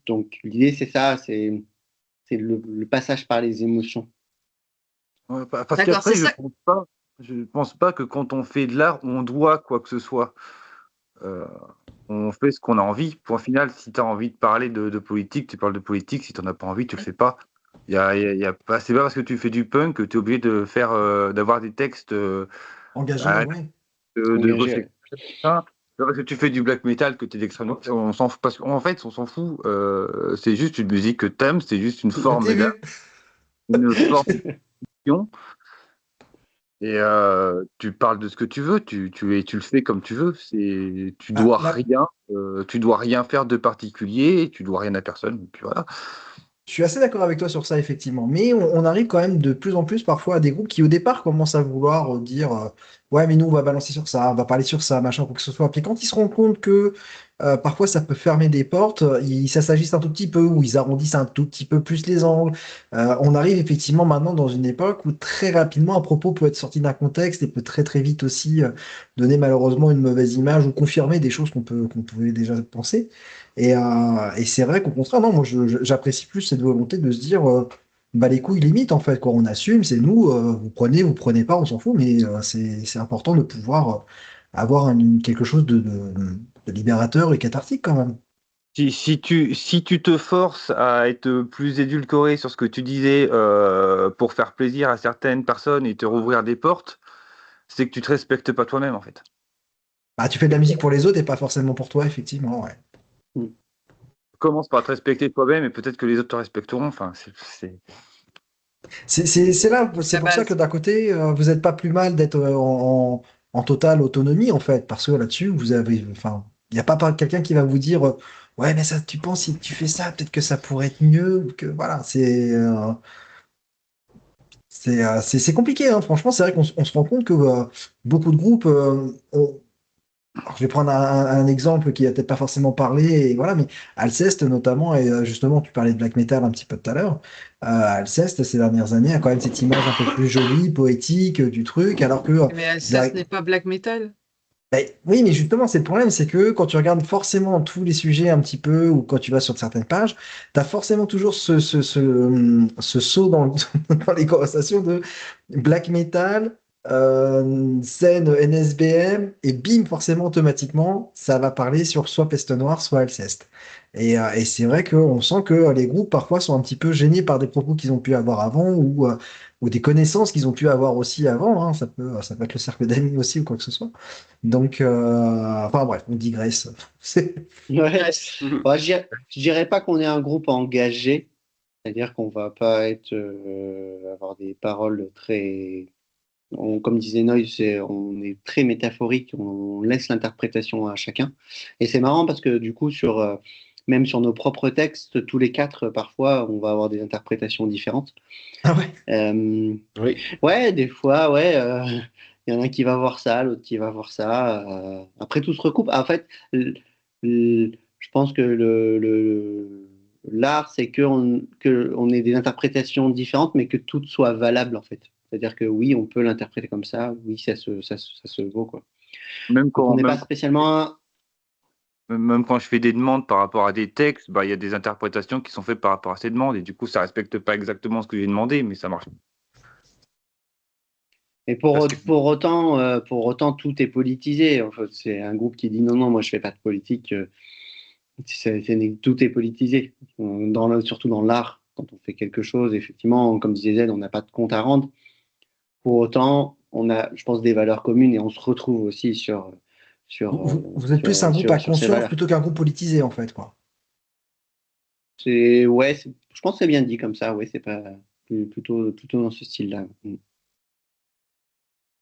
Donc l'idée, c'est ça, c'est le passage par les émotions. ouais, parce D'accord, qu'après, c'est ça. je pense pas que quand on fait de l'art, on doit quoi que ce soit. Euh, on fait ce qu'on a envie. Point final, si tu as envie de parler de politique, tu parles de politique. Si tu n'en as pas envie, tu le fais pas. C'est pas parce que tu fais du punk que tu es obligé de faire, d'avoir des textes Engagé, à- ouais. de Engagé, gauche. ouais. C'est pas parce que tu fais du black metal que tu es d'extrême droite. On s'en fout, parce qu'en fait, on s'en fout. C'est juste une musique que t'aimes, c'est juste une Je forme t'ai vu. une forme d'expression. Et tu parles de ce que tu veux, tu le fais comme tu veux. Ah, là, Tu dois rien faire de particulier, tu dois rien à personne. Et puis voilà. je suis assez d'accord avec toi sur ça, effectivement. Mais on arrive quand même de plus en plus parfois à des groupes qui, au départ, commencent à vouloir dire ouais, mais nous, on va balancer sur ça, on va parler sur ça, machin, quoi que ce soit. Puis quand ils se rendent compte que parfois ça peut fermer des portes, ils s'assagissent un tout petit peu ou ils arrondissent un tout petit peu plus les angles. On arrive effectivement maintenant dans une époque où très rapidement un propos peut être sorti d'un contexte et peut très très vite aussi donner malheureusement une mauvaise image ou confirmer des choses qu'on pouvait déjà penser. Et c'est vrai qu'au contraire, non, moi j'apprécie plus cette volonté de se dire bah les couilles limite en fait, quoi, on assume, c'est nous, vous prenez pas, on s'en fout, mais c'est important de pouvoir avoir quelque chose de libérateur et cathartique quand même. Si tu te forces à être plus édulcoré sur ce que tu disais pour faire plaisir à certaines personnes et te rouvrir des portes, c'est que tu te respectes pas toi-même en fait. Bah tu fais de la musique pour les autres et pas forcément pour toi, effectivement, ouais. Mm. Commence par te respecter toi-même et peut-être que les autres te respecteront. Enfin, C'est là, c'est La pour ça que base. d'un côté, vous n'êtes pas plus mal d'être en totale autonomie, en fait, parce que là-dessus, vous avez, enfin, il n'y a pas quelqu'un qui va vous dire, ouais, mais ça, tu penses, si tu fais ça, peut-être que ça pourrait être mieux, ou que voilà, c'est compliqué, hein. Franchement, c'est vrai on se rend compte que beaucoup de groupes alors, je vais prendre un exemple qui a peut-être pas forcément parlé, et voilà, mais Alceste notamment, et justement, tu parlais de black metal un petit peu tout à l'heure. Alceste, ces dernières années, a quand même cette image un peu plus jolie, poétique du truc, alors que, Mais ça, ce derrière- n'est pas black metal. ben, oui, mais justement, c'est le problème, c'est que quand tu regardes forcément tous les sujets un petit peu, ou quand tu vas sur certaines pages, tu as forcément toujours ce saut dans les conversations de black metal. Zen, NSBM, et bim, forcément, automatiquement, ça va parler sur soit Peste Noire, soit Alceste. Et c'est vrai qu'on sent que les groupes, parfois, sont un petit peu gênés par des propos qu'ils ont pu avoir avant ou des connaissances qu'ils ont pu avoir aussi avant, hein. Ça peut être le cercle d'amis aussi ou quoi que ce soit. Donc, enfin bref, on digresse. C'est- Ouais. Mhm. Bon, je dirais pas qu'on est un groupe engagé, c'est-à-dire qu'on va pas avoir des paroles très. Comme disait Noy, on est très métaphorique, on laisse l'interprétation à chacun. Et c'est marrant parce que du coup, même sur nos propres textes, tous les quatre, parfois, on va avoir des interprétations différentes. Ah ouais. Euh, Oui. ouais, des fois, ouais, il y en a un qui va voir ça, l'autre qui va voir ça. Après, tout se recoupe. En fait, je pense que l'art, c'est que on ait des interprétations différentes, mais que toutes soient valables, en fait. C'est-à-dire que oui, on peut l'interpréter comme ça, oui, ça se vaut, quoi. Même Donc, on quand, n'est même, pas spécialement. même quand je fais des demandes par rapport à des textes, bah, il y a des interprétations qui sont faites par rapport à ces demandes et du coup, ça respecte pas exactement ce que j'ai demandé, mais ça marche. Et pour, Parce que pour autant, tout est politisé. En fait, c'est un groupe qui dit non, non, moi, je fais pas de politique. Tout est politisé, surtout dans l'art. Quand on fait quelque chose, effectivement, comme disait Z, on n'a pas de compte à rendre. Pour autant, on a, je pense, des valeurs communes et on se retrouve aussi Vous êtes plus un groupe à sur ces conscience valeurs. plutôt qu'un groupe politisé, en fait, quoi. Ouais, je pense que c'est bien dit comme ça. Ouais, c'est pas plutôt dans ce style-là.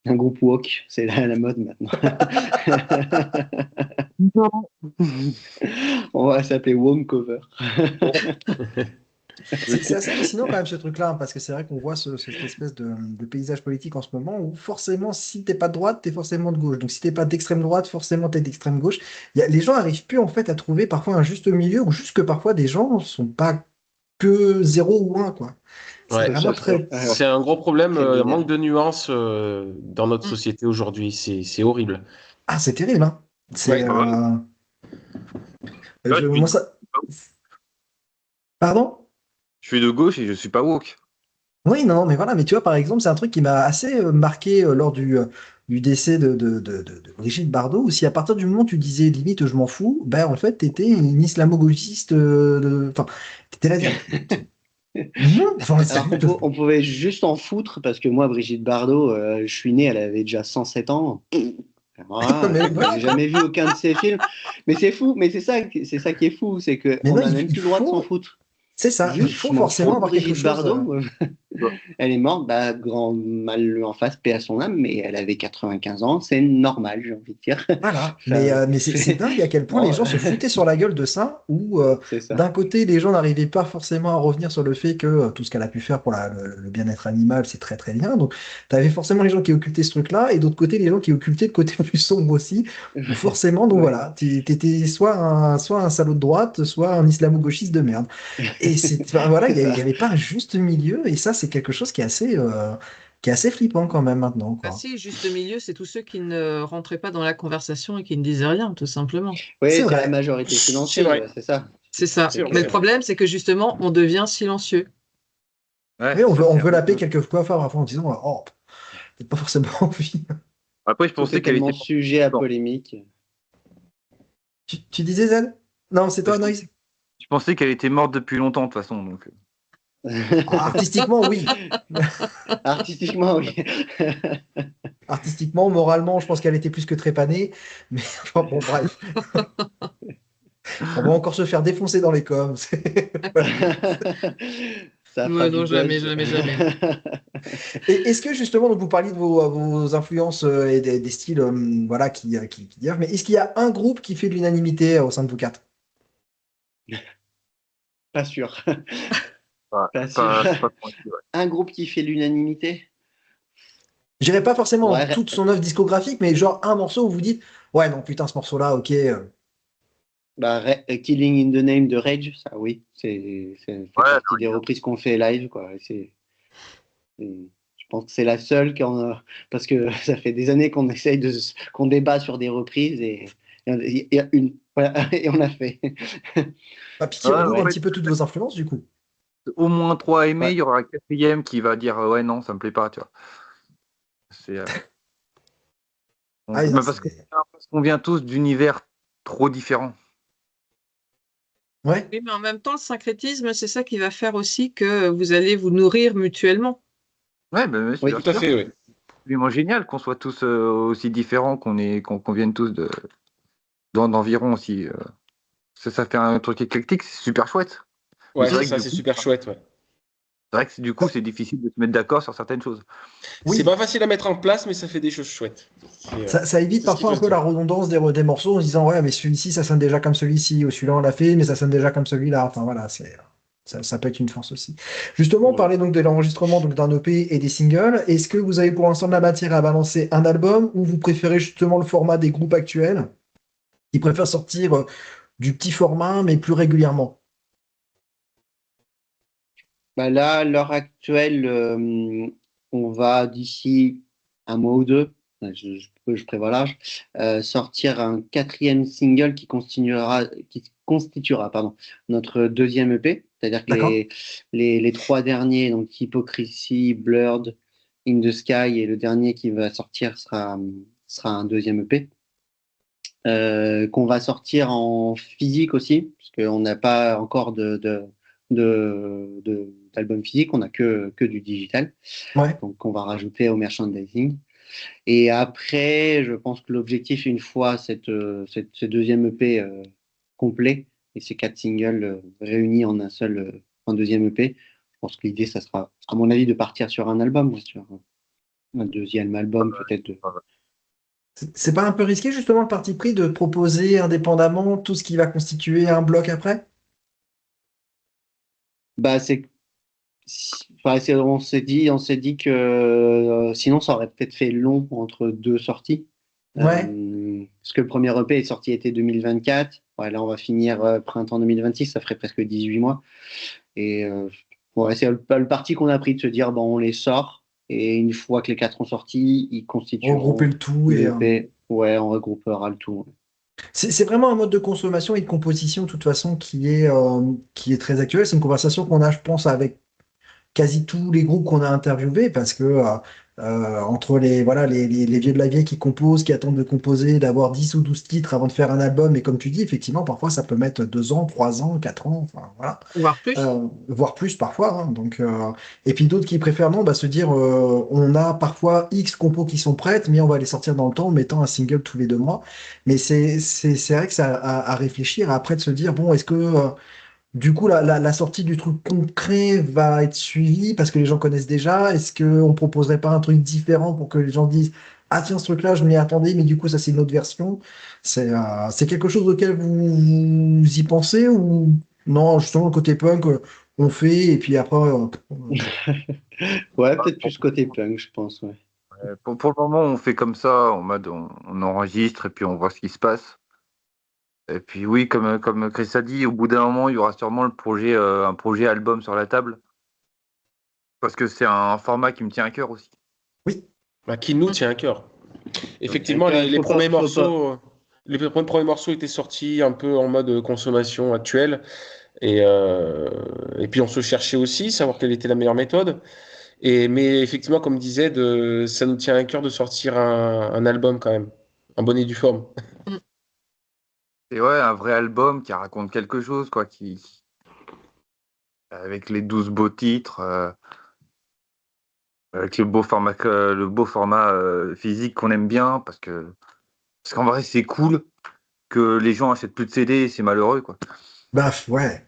Un groupe woke, c'est la mode maintenant. On va s'appeler Wong Cover. C'est assez fascinant quand même ce truc-là, hein, parce que c'est vrai qu'on voit cette espèce de paysage politique en ce moment où forcément, si t'es pas de droite, t'es forcément de gauche. Donc si t'es pas d'extrême droite, forcément t'es d'extrême gauche. Les gens arrivent plus en fait à trouver parfois un juste milieu ou juste que parfois des gens sont pas que 0 ou 1, quoi. C'est Ouais, vraiment Ouais, très. ouais. c'est un gros problème, Très binaire. manque de nuances dans notre Mm. société aujourd'hui. C'est horrible. Ah, c'est terrible, hein. C'est. Ouais. Ah bah oui. Là, Moi, ça. Pardon? je suis de gauche et je suis pas woke. Oui, non, mais voilà, mais tu vois, par exemple, c'est un truc qui m'a assez marqué lors du décès de Brigitte Bardot, où si à partir du moment où tu disais limite je m'en fous, ben en fait, t'étais une islamo-gauchiste, enfin, t'étais là à dire non, enfin, Alors on pouvait juste en foutre parce que moi, Brigitte Bardot, je suis né, elle avait déjà 107 ans. Voilà, mais voilà j'ai quoi. jamais vu aucun de ses films. Mais c'est fou, mais c'est ça qui est fou, c'est Mais qu'on non, n'a même il plus le droit de s'en faut, foutre. c'est ça, il Juste, faut je m'en fous forcément de avoir quelque Brigitte chose. Bardot. Ouais. Elle est morte, bah, grand mal en face, paix à son âme, mais elle avait 95 ans, c'est normal, j'ai envie de dire. Voilà, Enfin, mais c'est dingue à quel point les bon, gens se foutaient sur la gueule de ça, où c'est ça. d'un côté les gens n'arrivaient pas forcément à revenir sur le fait que tout ce qu'elle a pu faire pour le bien-être animal, c'est très très bien. Donc tu avais forcément les gens qui occultaient ce truc-là, et d'autre côté les gens qui occultaient le côté plus sombre aussi, où forcément, donc Ouais. voilà, t'étais soit un salaud de droite, soit un islamo-gauchiste de merde. Et enfin, voilà, C'est il y ça. avait pas un juste milieu, et ça c'est quelque chose qui est assez flippant quand même maintenant, Ah quoi. si, juste milieu, c'est tous ceux qui ne rentraient pas dans la conversation et qui ne disaient rien, tout simplement. C'est Oui, c'est la vrai. majorité C'est silencieuse, vrai. ouais, c'est ça. C'est ça. C'est C'est vrai, Mais que. le c'est vrai. problème, c'est que justement, on devient silencieux. Ouais, Oui, on ça veut, on c'est veut la paix Mm. quelquefois parfois en disant oh, peut-être pas forcément envie. Après, je Tout est pensais qu'elle tellement était sujet à morte. polémique. Tu disais Zen? Non, c'est toi, Je, Noise? je pensais qu'elle était morte depuis longtemps de toute façon. Donc, Ah, artistiquement, oui. Artistiquement, oui. Artistiquement, moralement, je pense qu'elle était plus que trépanée. Mais enfin, bon, bref. On va encore se faire défoncer dans les coms. Ça fera Ouais, du non, jamais, buzz. jamais, jamais. Et est-ce que justement, donc vous parliez de vos influences et des styles voilà, qui divergent, mais est-ce qu'il y a un groupe qui fait de l'unanimité au sein de vous quatre? Pas sûr. ouais, Pas sûr. pas convaincu, ouais. Un groupe qui fait l'unanimité? Je dirais pas forcément Ouais, toute son œuvre discographique, mais genre un morceau où vous dites ouais, non, putain, ce morceau-là, ok. bah, Killing in the Name de Rage, ça oui, ça fait Ouais, partie des reprises qu'on fait live, quoi. Je pense que c'est la seule parce que ça fait des années qu'on essaye qu'on débat sur des reprises et il y a une, voilà, et on a fait. Bah, ouais, piquez-nous en un Ouais, petit peu toutes vos influences, du coup. au moins trois aimés, ouais. il y aura un quatrième qui va dire ouais, non, ça me plaît pas, tu vois. C'est, Ah, non, parce qu'on vient tous d'univers trop différents. Ouais. Oui, mais en même temps, le syncrétisme, c'est ça qui va faire aussi que vous allez vous nourrir mutuellement. Ouais, ben, Oui, bien Tout à sûr. fait, oui. C'est absolument génial qu'on soit tous aussi différents, qu'on vienne tous d'environ aussi. Ça fait un truc éclectique, c'est super chouette. Mais Ouais, c'est c'est vrai que ça, du c'est coup, super chouette, ouais. c'est vrai que du coup, c'est difficile de se mettre d'accord sur certaines choses. Oui. C'est pas facile à mettre en place, mais ça fait des choses chouettes. Ça évite c'est ce qu'il parfois faut un se peu la dire. redondance des morceaux en se disant ouais mais celui-ci ça sonne déjà comme celui-ci ou celui-là on l'a fait mais ça sonne déjà comme celui-là. Enfin voilà, ça peut être une force aussi. Justement, on Ouais. parlait donc de l'enregistrement donc d'un EP et des singles. Est-ce que vous avez pour l'instant de la matière à balancer un album ou vous préférez justement le format des groupes actuels qui préfèrent sortir du petit format mais plus régulièrement? Bah là, à l'heure actuelle, on va d'ici un mois ou deux, je prévois large, sortir un quatrième single qui constituera pardon, notre deuxième EP. C'est-à-dire que D'accord? les trois derniers, donc Hypocrisy, Blurred, In the Sky, et le dernier qui va sortir sera un deuxième EP. Qu'on va sortir en physique aussi, parce qu'on n'a pas encore d'album physique, on n'a que du digital. Ouais. Donc, on va rajouter au merchandising. Et après, je pense que l'objectif, une fois ce deuxième EP complet et ces quatre singles réunis en un deuxième EP, je pense que l'idée, ça sera, à mon avis, de partir sur un album, bien sûr. Un deuxième album, peut-être. C'est pas un peu risqué justement le parti pris de proposer indépendamment tout ce qui va constituer un bloc après? Bah, enfin, on s'est dit que sinon ça aurait peut-être fait long entre deux sorties. Ouais. Parce que le premier EP est sorti été 2024. Ouais, là, on va finir printemps 2026, ça ferait presque 18 mois. Et ouais, c'est le parti qu'on a pris de se dire, bon, on les sort. Et une fois que les quatre ont sorti, ils Regrouper constitueront le tout et l'EP. Ouais, on regroupera le tout. c'est vraiment un mode de consommation et de composition, de toute façon, qui est très actuel. C'est une conversation qu'on a, je pense, avec quasi tous les groupes qu'on a interviewés, parce que entre les vieux de la vieille qui composent, qui attendent de composer, d'avoir 10 ou 12 titres avant de faire un album, et comme tu dis, effectivement, parfois ça peut mettre 2 ans, 3 ans, 4 ans, enfin voilà. Voire plus. Voire plus parfois. Hein. Donc, et puis d'autres qui préfèrent non, se dire on a parfois X compos qui sont prêtes, mais on va les sortir dans le temps en mettant un single tous les 2 mois. Mais c'est vrai que ça à réfléchir, après de se dire bon, est-ce que du coup la sortie du truc concret va être suivie parce que les gens connaissent déjà? Est-ce qu'on proposerait pas un truc différent pour que les gens disent ah tiens ce truc-là je m'y attendais mais du coup ça c'est une autre version. C'est quelque chose auquel vous y pensez ou non, justement, le côté punk, on fait, et puis après, Ouais, peut-être plus côté punk, je pense. Ouais. Pour le moment, on fait comme ça, en mode on enregistre et puis on voit ce qui se passe. Et puis oui, comme Chris a dit, au bout d'un moment, il y aura sûrement un projet album sur la table. Parce que c'est un format qui me tient à cœur aussi. oui, Bah, qui nous tient à cœur. Effectivement, Il les faut pas, premiers faut pas. morceaux, les premiers morceaux étaient sortis un peu en mode consommation actuelle. Et puis on se cherchait aussi, savoir quelle était la meilleure méthode. Mais effectivement, comme disait, ça nous tient à cœur de sortir un album quand même, un bonnet du forme. Mm. Et ouais, un vrai album qui raconte quelque chose, quoi, avec les 12 beaux titres, avec le beau format physique qu'on aime bien, parce qu'en vrai, c'est cool que les gens achètent plus de CD, c'est malheureux, quoi. baf, ouais.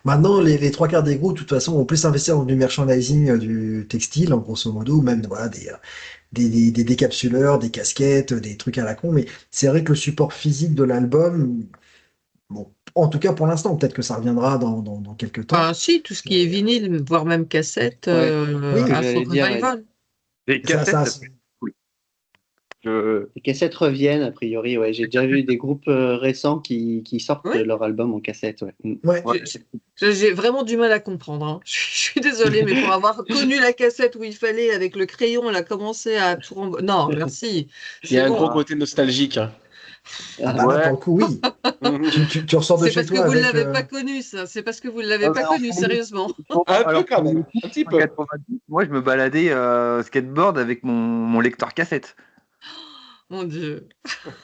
Maintenant, les trois quarts des groupes, de toute façon, vont plus investir dans du merchandising du textile, en grosso modo, ou même voilà, des décapsuleurs, des casquettes, des trucs à la con. Mais c'est vrai que le support physique de l'album, bon, en tout cas pour l'instant, peut-être que ça reviendra dans quelques temps. Enfin, si, tout ce qui est Mais, vinyle, voire même cassette, Ouais, ce que oui, a son j'allais dire. revival. Les ça, cassettes, ça, ça peut être cool. Je- Les cassettes reviennent, a priori. Ouais, j'ai déjà vu des groupes récents qui sortent Oui, leur album en cassette. Ouais. ouais. ouais. j'ai vraiment du mal à comprendre. Hein. Je suis désolée, mais pour avoir connu la cassette où il fallait, avec le crayon, elle a commencé à tout Non, merci, Il y c'est a un gros bon. côté nostalgique, hein. Ah bah là, Ouais. pour le coup, oui. Tu ressors de C'est chez parce que toi vous ne avec... l'avez pas connu, ça. C'est parce que vous ne l'avez Ah pas bah, connu, sérieusement. Un peu Alors, quand même, un petit peu. 90, moi, je me baladais skateboard avec mon lecteur cassette. Mon Dieu.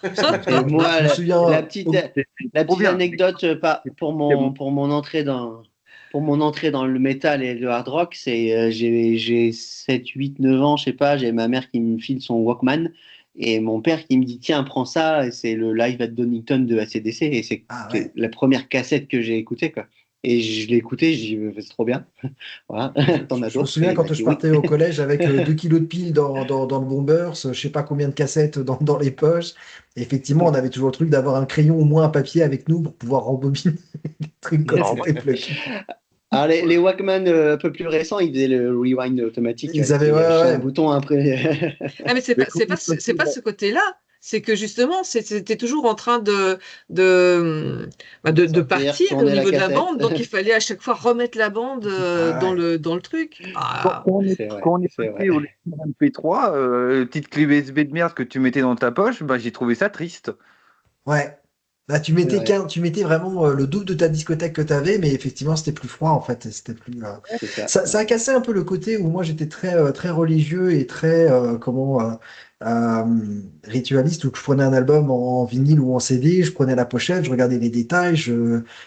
Et Moi, moi, je me souviens... la Trop petite bien. anecdote pour C'est bon. pour mon entrée dans le métal et le hard rock, c'est j'ai 7, 8, 9 ans, je sais pas, j'ai ma mère qui me file son Walkman et mon père qui me dit tiens, prends ça, et c'est le Live at Donington de AC/DC et c'est Ah ouais. la première cassette que j'ai écoutée quoi. Et je l'ai écoutée, j'ai dit c'est trop bien. Voilà, t'en as Je me d'autres? souviens Et il m'a quand je dit oui. partais au collège avec 2 kilos de piles dans le Bombers, je sais pas combien de cassettes dans les poches. Et effectivement, on avait toujours le truc d'avoir un crayon ou moins un papier avec nous pour pouvoir rembobiner des trucs quand Alors, c'était bloqué. Alors les Walkman un peu plus récents, ils faisaient le rewind automatique Ils avec avaient, il y avait ouais, juste un ouais. bouton après. Ah, mais mais c'est pas ce côté-là. C'est que justement, c'était toujours en train de, de Sortir, partir au tourner la niveau de la cassette. bande. Donc, il fallait à chaque fois remettre la bande Ah ouais. dans le truc. quand, Ah, quand on est, C'est vrai, quand on est c'est passé vrai. au lecteur MP3, petite clé USB de merde que tu mettais dans ta poche, bah, j'ai trouvé ça triste. Ouais. Là, C'est vrai, tu mettais vraiment le double de ta discothèque que tu avais, mais effectivement, c'était plus froid en fait. C'était plus. c'est ça. Ça a cassé un peu le côté où moi j'étais très religieux et très ritualiste, où je prenais un album en vinyle ou en CD, je prenais la pochette, je regardais les détails,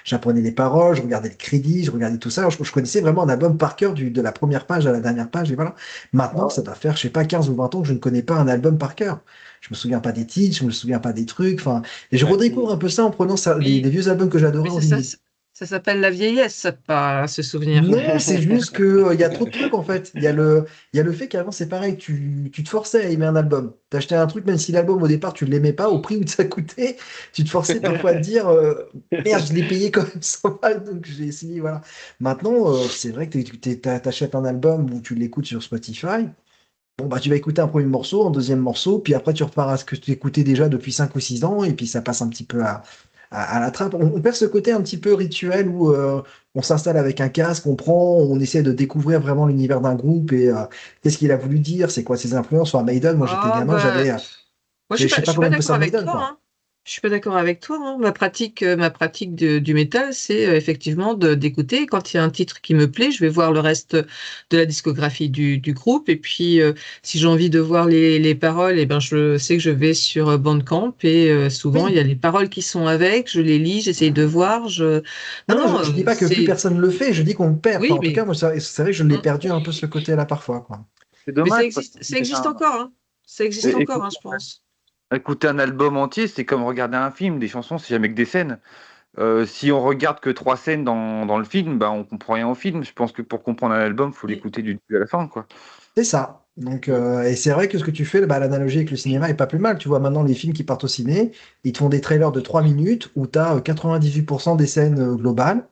j'apprenais les paroles, je regardais le crédit, je regardais tout ça. Je connaissais vraiment un album par cœur de la première page à la dernière page et voilà. Maintenant, ça doit faire, je sais pas, 15 ou 20 ans que je ne connais pas un album par cœur. Je me souviens pas des titres, je me souviens pas des trucs. Enfin, et je Ouais. redécouvre un peu ça en prenant les oui. vieux albums que j'adorais Mais en c'est ça, vinyle. ça s'appelle la vieillesse, pas se souvenir. Non, c'est juste que il y a trop de trucs en fait. Il y a le fait qu'avant c'est pareil, tu te forçais à aimer un album. T'achetais un truc, même si l'album au départ tu ne l'aimais pas, au prix où ça coûtait, tu te forçais parfois à te dire merde, je l'ai payé quand même 100 balles, donc j'ai essayé, voilà. Maintenant, c'est vrai que t'achètes un album ou tu l'écoutes sur Spotify. Bon, bah, tu vas écouter un premier morceau, un deuxième morceau, puis après tu repars à ce que tu écoutais déjà depuis 5 ou 6 ans, et puis ça passe un petit peu à la trappe. On perd ce côté un petit peu rituel où on s'installe avec un casque, on prend, on essaie de découvrir vraiment l'univers d'un groupe et qu'est-ce qu'il a voulu dire, c'est quoi ses influences. Enfin, Maiden, moi j'étais Ah, gamin, bah, moi, je sais je pas suis combien pas de d'accord posters de avec Maiden, toi, quoi. hein. Je suis pas d'accord avec toi, hein. Ma pratique du métal, c'est effectivement d'écouter. Quand il y a un titre qui me plaît, je vais voir le reste de la discographie du groupe. Et puis, si j'ai envie de voir les paroles, eh ben, je sais que je vais sur Bandcamp et souvent, il y Oui, a les paroles qui sont avec. Je les lis, j'essaye de voir. non, Non, non, non, je dis pas que plus c'est... personne le fait, je dis qu'on le perd. Enfin, Oui, en tout cas, mais... moi, c'est vrai que je l'ai Hum. perdu un peu ce côté-là parfois, quoi. C'est Mais dommage parce que ça existe encore, hein. Ça existe encore, hein, je pense. écouter un album entier, c'est comme regarder un film. Des chansons, c'est jamais que des scènes. Si on regarde que 3 scènes dans le film, bah, on comprend rien au film. Je pense que pour comprendre un album, faut Mm. l'écouter du début à la fin, quoi. C'est ça. Donc, et c'est vrai que ce que tu fais, bah, l'analogie avec le cinéma est pas plus mal. Tu vois, maintenant, les films qui partent au ciné, ils te font des trailers de 3 minutes où tu as 98% des scènes globales.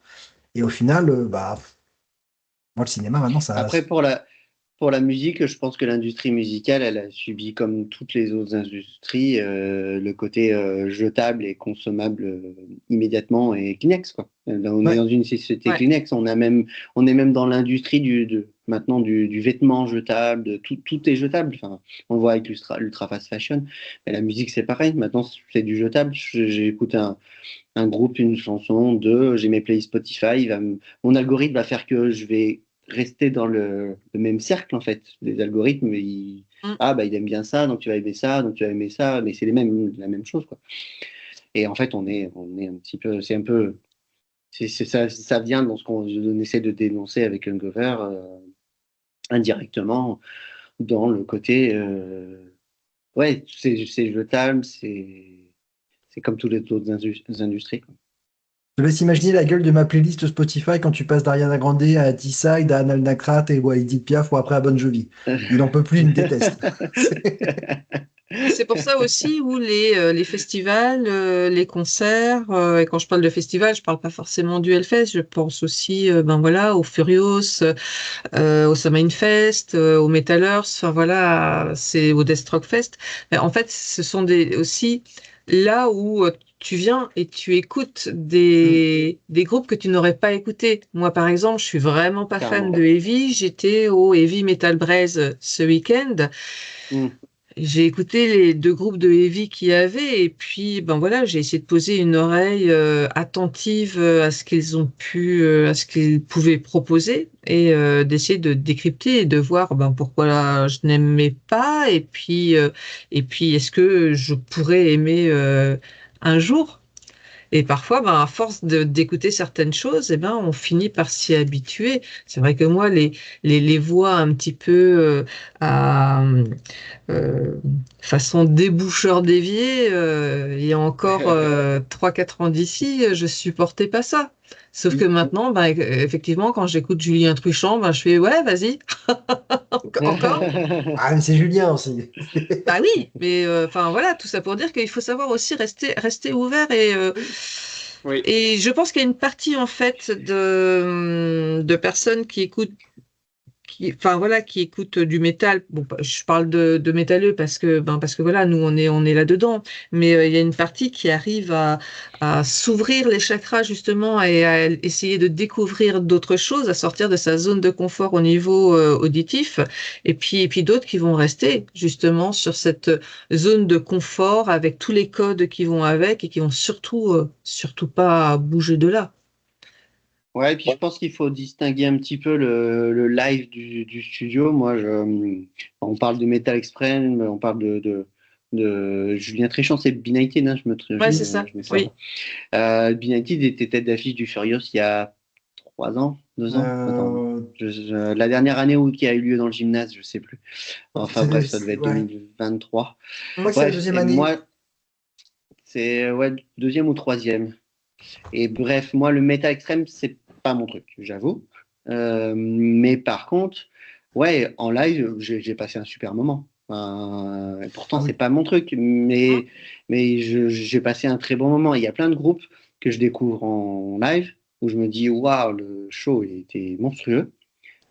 Et au final, bah, moi, le cinéma, maintenant, ça. Après, pour la musique, je pense que l'industrie musicale, elle a subi, comme toutes les autres industries, le côté jetable et consommable immédiatement et Kleenex, quoi. On est Ouais, dans une société Ouais. Kleenex, on est même dans l'industrie maintenant du vêtement jetable, tout est jetable. Enfin, on le voit avec l'ultra fast fashion, mais la musique, c'est pareil. Maintenant, c'est du jetable. J'ai écouté un groupe, une chanson, j'ai mes playlists Spotify, mon algorithme va faire que je vais rester dans le même cercle en fait. Les algorithmes, Mm. ah bah il aime bien ça, donc tu vas aimer ça, donc tu vas aimer ça, mais c'est la même chose quoi. Et en fait on est un petit peu, c'est un peu, ça vient dans ce qu'on essaie de dénoncer avec Hangover indirectement dans le côté, ouais c'est jetable, c'est comme toutes les autres industries quoi. je te laisse imaginer la gueule de ma playlist Spotify quand tu passes d'Ariana Grande à T-Side, à Anal Nakrat et à Edith Piaf ou après à Bon Jovi. Il en peut plus, il me déteste. Mais c'est pour ça aussi où les festivals, les concerts, et quand je parle de festival, je parle pas forcément du Hellfest, je pense aussi ben voilà, au Furious, au Summer Fest, au Metalers, enfin voilà, c'est au Death Rock Fest. Mais en fait, ce sont aussi là où tu viens et tu écoutes Mm, des groupes que tu n'aurais pas écoutés. Moi, par exemple, je suis vraiment pas fan carrément. de Heavy. J'étais au Heavy Metal Braze ce week-end. Mm. j'ai écouté les deux groupes de heavy qu'il y avait et puis ben voilà, j'ai essayé de poser une oreille attentive à ce qu'ils ont pu, à ce qu'ils pouvaient proposer et d'essayer de décrypter et de voir ben pourquoi là, je n'aimais pas et puis est-ce que je pourrais aimer un jour? Et parfois, ben, à force d'écouter certaines choses, eh ben, on finit par s'y habituer. C'est vrai que moi, les voix un petit peu à euh, façon déboucheur d'évier, il y a encore 3-4 ans d'ici, je supportais pas ça. Sauf que maintenant, ben, effectivement, quand j'écoute Julien Truchant, ben, je fais ouais, vas-y, encore. Ah, mais c'est Julien aussi. Bah oui, mais enfin voilà, tout ça pour dire qu'il faut savoir aussi rester ouvert Oui. et je pense qu'il y a une partie en fait de personnes qui écoutent enfin voilà, qui écoutent du métal. Bon, je parle de métalleux parce que voilà, nous on est là-dedans. Mais il y a une partie qui arrive à s'ouvrir les chakras justement et à essayer de découvrir d'autres choses, à sortir de sa zone de confort au niveau auditif. Et puis d'autres qui vont rester justement sur cette zone de confort avec tous les codes qui vont avec et qui vont surtout pas bouger de là. Ouais, et puis je pense qu'il faut distinguer un petit peu le live du studio. On parle de Metal Extreme, on parle de Julien Tréchant, c'est B-Nighted, hein, Ouais, c'est ça. je mets ça. Oui. B-Nighted était tête d'affiche du Furious il y a 3 ans, 2 ans. Attends, Euh, la dernière année qui a eu lieu dans le gymnase, je sais plus. Enfin bref, ça devait être ouais. 2023. Je crois que c'est la Bref, deuxième et année. moi, c'est ouais, deuxième ou troisième. Et bref, moi, le métal extrême, c'est pas mon truc, j'avoue. Mais par contre, ouais, en live, j'ai passé un super moment. Et pourtant, Ah oui. c'est pas mon truc, mais j'ai passé un très bon moment. Il y a plein de groupes que je découvre en live où je me dis, waouh, le show il était monstrueux.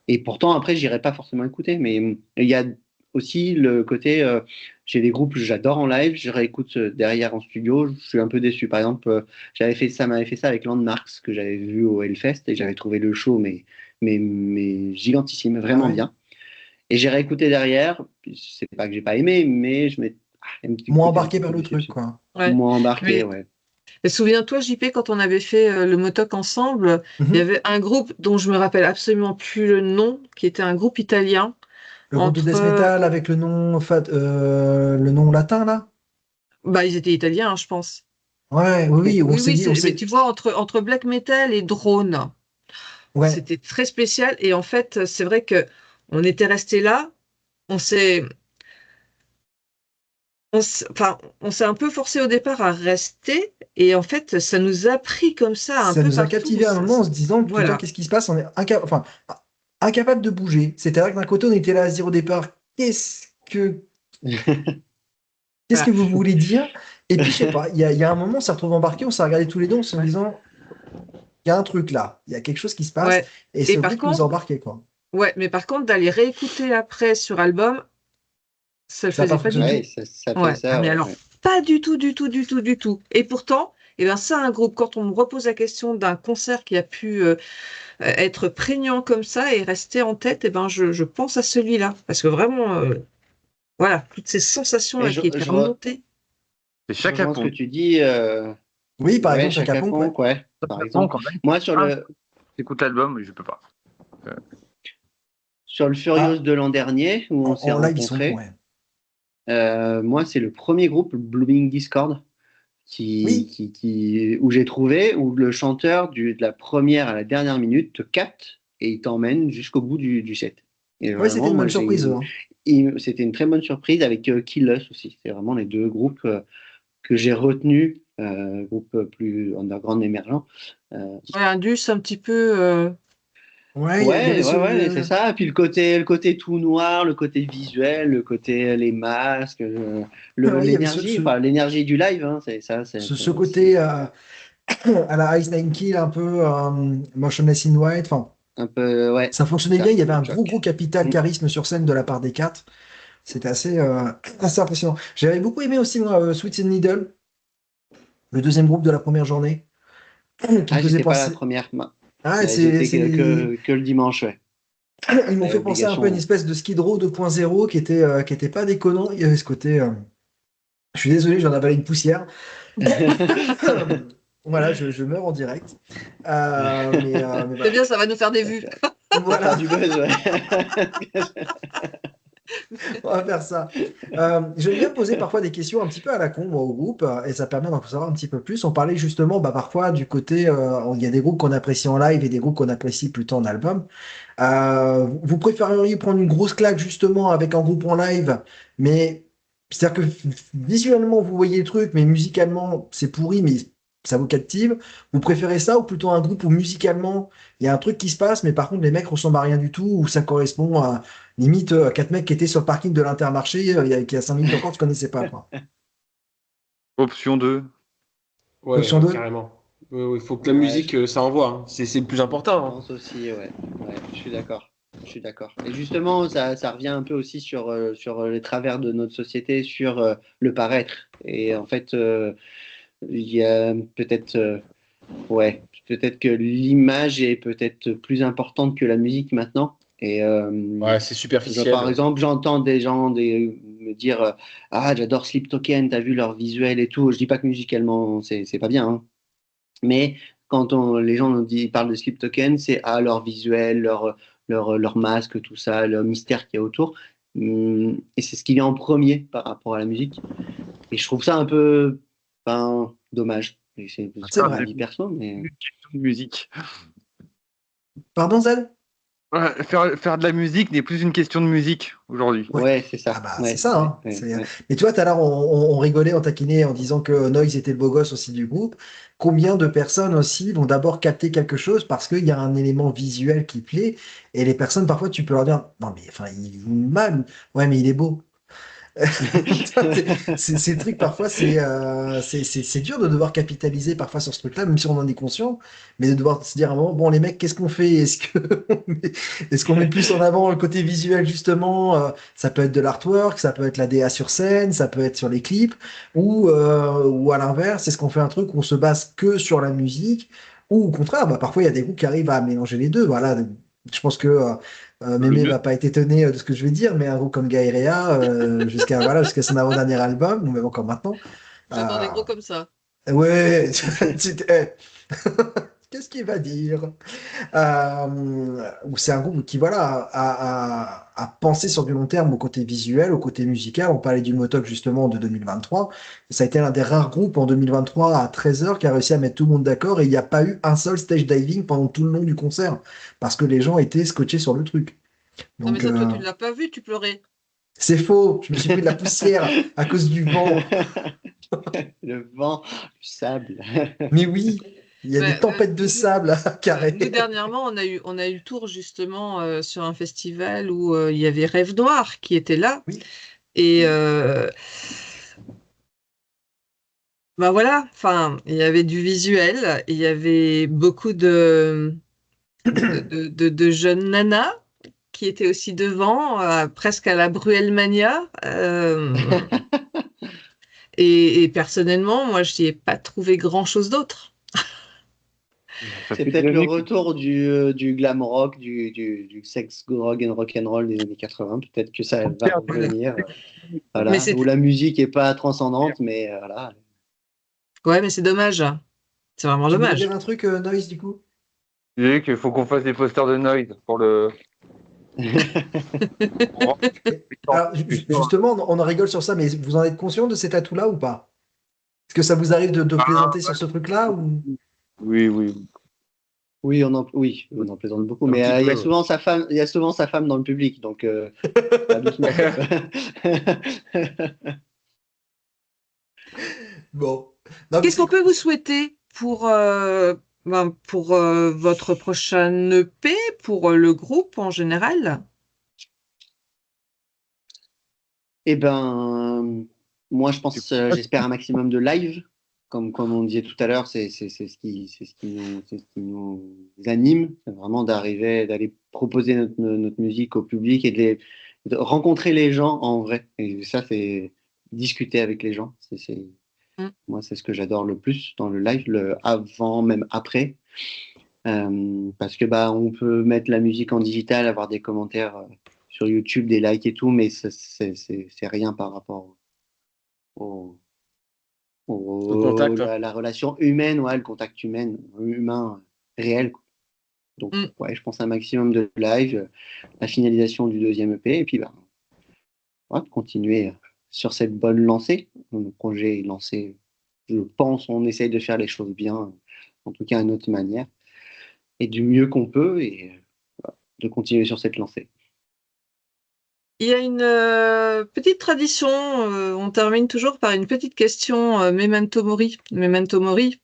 Et pourtant, après, j'irai pas forcément écouter. Mais il y a aussi le côté, j'ai des groupes que j'adore en live, je réécoute derrière en studio, je suis un peu déçu. Par exemple, ça m'avait fait ça avec Landmarks que j'avais vu au Hellfest et j'avais trouvé le show mais gigantissime, Ah vraiment ouais. bien. Et j'ai réécouté derrière, c'est pas que j'ai pas aimé, mais un petit Moins côté un embarqué petit par peu le truc, déception. quoi. Ouais. Moins embarqué, Mais ouais. Et souviens-toi, JP, quand on avait fait le Motoc ensemble, il y Mhm. avait un groupe dont je me rappelle absolument plus le nom, qui était un groupe italien Le groupe de entre, death metal avec le nom latin, là? bah ils étaient italiens, hein, je pense. Ouais, oui, oui, on Oui, s'est dit, mais tu vois, entre black metal et drone, ouais, c'était très spécial. Et en fait, c'est vrai que on était resté là, on s'est, enfin, on s'est un peu forcé au départ à rester, et en fait, ça nous a pris comme ça un ça peu nous a partout. captivé à un moment en se disant, putain, Voilà. qu'est-ce qui se passe? On est incapable de bouger. C'est-à-dire que d'un côté, on était là à se dire au départ, qu'est-ce que Voilà. vous voulez dire? Et puis, je sais pas, il y a un moment, on s'est retrouvés embarqués, on s'est regardé tous les deux en se Ouais. disant, il y a un truc là, il y a quelque chose qui se passe, Ouais. et Et ce par groupe nous a contre, embarqués, quoi. Ouais, mais par contre, d'aller réécouter après sur album, ça le Ça n'a pas faisait pas du fonctionné? Ouais, tout. ça fait Ouais. Ah, ça, mais ouais. alors, Ouais. pas du tout, du tout, du tout, du tout. Et pourtant, eh ben, ça, un groupe, quand on me repose la question d'un concert qui a pu être prégnant comme ça et rester en tête, eh ben, je pense à celui-là. Parce que vraiment, voilà, toutes ces Et sensations-là qui étaient remontées. C'est je Chaka rejoins ce que Punk. tu dis. Oui, par Ouais, exemple, Chaka Chaka Ponk, ouais. Ponk, ouais, par Chaka Punk, exemple. en live, Moi, j'écoute l'album, mais je peux pas. Euh, sur le Furious Ah, de l'an dernier, où on s'est en live, ils sont, rencontrés, ouais. moi, c'est le premier groupe, Blooming Discord, Oui, où j'ai trouvé, où le chanteur, de la première à la dernière minute, te capte et il t'emmène jusqu'au bout du set. Et ouais, c'était vraiment, une moi, bonne surprise, eux, hein. c'était une très bonne surprise avec Kill Us aussi. C'est vraiment les deux groupes que j'ai retenus, groupes plus underground émergents. Euh, Ouais, Indus, un petit peu. Ouais, il y avait Ouais, ce. ouais, ouais, c'est ça. Et puis le côté tout noir, le côté visuel, le côté les masques, Ouais, il y avait l'énergie, enfin l'énergie du live, hein, c'est ça, ce côté à la Ice Nine Kill, un peu Motionless in White. Enfin, un peu, ouais, ça c'est fonctionnait bien. ça, Il y avait un Woodchuck. gros capital Mm. charisme sur scène de la part des quatre. C'était assez impressionnant. J'avais beaucoup aimé aussi, moi, Sweet and Needle, le deuxième groupe de la première journée, qui me Ah, faisait j'étais pas la penser. première, Ah, j'étais que le dimanche, ouais. Ils m'ont fait penser un peu à une espèce de Skid Row 2.0 qui était pas déconnant. Il y avait ce côté. Je suis désolé, j'en avalé une poussière. Voilà, je meurs en direct. Mais C'est voilà. bien, ça va nous faire des vues. Ça va Voilà. faire du buzz, ouais. On va faire ça. J'aime bien poser parfois des questions un petit peu à la con, moi, au groupe, et ça permet d'en savoir un petit peu plus. On parlait justement, parfois, du côté, il y a des groupes qu'on apprécie en live et des groupes qu'on apprécie plutôt en album. Vous préféreriez prendre une grosse claque, justement, avec un groupe en live, mais c'est-à-dire que visuellement, vous voyez le truc, mais musicalement, c'est pourri, mais ça vous captive. Vous préférez ça ou plutôt un groupe où musicalement, il y a un truc qui se passe, mais par contre, les mecs ressemblent à rien du tout, ou ça correspond à limite, 4 mecs qui étaient sur le parking de l'Intermarché il y a 5 minutes encore, tu connaissais pas, quoi. Option 2. Ouais, Option 2. carrément. Il faut que la Ouais, musique, ça envoie, hein. C'est le plus Je important, hein. pense aussi, ouais. Ouais, je suis d'accord. Je suis d'accord. Et justement, ça revient un peu aussi sur les travers de notre société, sur le paraître. Et en fait, il y a peut-être ouais, peut-être que l'image est peut-être plus importante que la musique maintenant. Et Ouais, c'est superficiel. par exemple, j'entends des gens me dire ah, j'adore Sleep Token, t'as vu leur visuel et tout. Je dis pas que musicalement c'est pas bien, hein. Mais quand les gens parlent de Sleep Token, c'est leur visuel, leur masque, tout ça, le mystère qu'il y a autour. Et c'est ce qui vient en premier par rapport à la musique. Et je trouve ça un peu dommage. Et c'est C'est mon vrai. avis perso, mais Une question de musique. Pardon, Zed? Ouais, faire de la musique n'est plus une question de musique aujourd'hui. Ouais. ouais, c'est Ah ça. bah, c'est Ouais, ça, hein. ouais, ouais. Mais tu vois, tout à l'heure, on rigolait, on taquinait en disant que Noise était le beau gosse aussi du groupe. Combien de personnes aussi vont d'abord capter quelque chose parce qu'il y a un élément visuel qui plaît, et les personnes, parfois, tu peux leur dire, non, mais enfin, il joue mal. Ouais, mais il est beau. Ces trucs, parfois, c'est dur de devoir capitaliser parfois sur ce truc-là, même si on en est conscient, mais de devoir se dire à un moment, bon, les mecs, qu'est-ce qu'on fait? Est-ce qu'on met plus en avant le côté visuel, justement? Ça peut être de l'artwork, ça peut être la DA sur scène, ça peut être sur les clips, ou à l'inverse, est-ce qu'on fait un truc où on se base que sur la musique? Ou au contraire, parfois, il y a des groupes qui arrivent à mélanger les deux. Voilà. Je pense que Le Mémé mieux, va pas être étonné de ce que je vais dire, mais un groupe comme Gaïrea, jusqu'à son avant-dernier album, ou même encore maintenant. J'entends des euh, gros comme ça. ouais, qu'est-ce qu'il va dire? Où c'est un groupe qui, voilà, a pensé sur du long terme au côté visuel, au côté musical. On parlait du Motok justement de 2023. Ça a été l'un des rares groupes en 2023 à 13h qui a réussi à mettre tout le monde d'accord, et il n'y a pas eu un seul stage diving pendant tout le long du concert parce que les gens étaient scotchés sur le truc. Non, mais Donc, ça, toi, tu ne l'as pas vu, tu pleurais. c'est faux, je me suis pris de la poussière à cause du vent. Le vent, le sable. Mais oui, il y a des Ouais, tempêtes de sable à Carré. nous, dernièrement, on a eu le tour justement sur un festival où il y avait Rêve Noir qui était là. Oui. Et ben voilà, enfin, il y avait du visuel, il y avait beaucoup de jeunes nanas qui étaient aussi devant, presque à la Bruelmania. Et personnellement, moi, je n'y ai pas trouvé grand-chose d'autre. ça C'est fait peut-être des le années retour du glam rock, du sex, grog and rock and roll des années 80. Peut-être que ça va revenir. Mais Voilà, c'est où la musique est pas transcendante, mais voilà. ouais, mais c'est dommage. C'est vraiment Tu voulais dommage. dire un truc, Noise, du coup? Je disais qu'il faut qu'on fasse des posters de Noise pour le. Alors, justement, on en rigole sur ça, mais vous en êtes conscient de ces tatous-là ou pas? Est-ce que ça vous arrive de plaisanter sur ce truc-là ou... Oui, oui. Oui, on en plaisante beaucoup, Un mais petit il y peu, a souvent sa femme, il y a souvent sa femme dans le public, donc pas doucement. Bon. Non, mais Qu'est-ce qu'on peut vous souhaiter pour votre prochain EP, pour le groupe en général? Eh ben, moi, je pense, j'espère un maximum de live, comme on disait tout à l'heure, c'est ce qui nous anime, c'est vraiment d'aller proposer notre musique au public et de rencontrer les gens en vrai. Et ça, c'est discuter avec les gens. Mm. Moi, c'est ce que j'adore le plus dans le live, le avant, même après. Parce que on peut mettre la musique en digital, avoir des commentaires sur YouTube, des likes et tout, mais c'est rien par rapport au, Au contact. la relation humaine, le contact humain réel, quoi. Donc, Mm. je pense un maximum de live, la finalisation du deuxième EP, et puis continuer sur cette bonne lancée. Le projet est lancé, je pense, on essaye de faire les choses bien, en tout cas à notre manière, et du mieux qu'on peut, et de continuer sur cette lancée. Il y a une petite tradition, on termine toujours par une petite question Memento Mori. Memento Mori,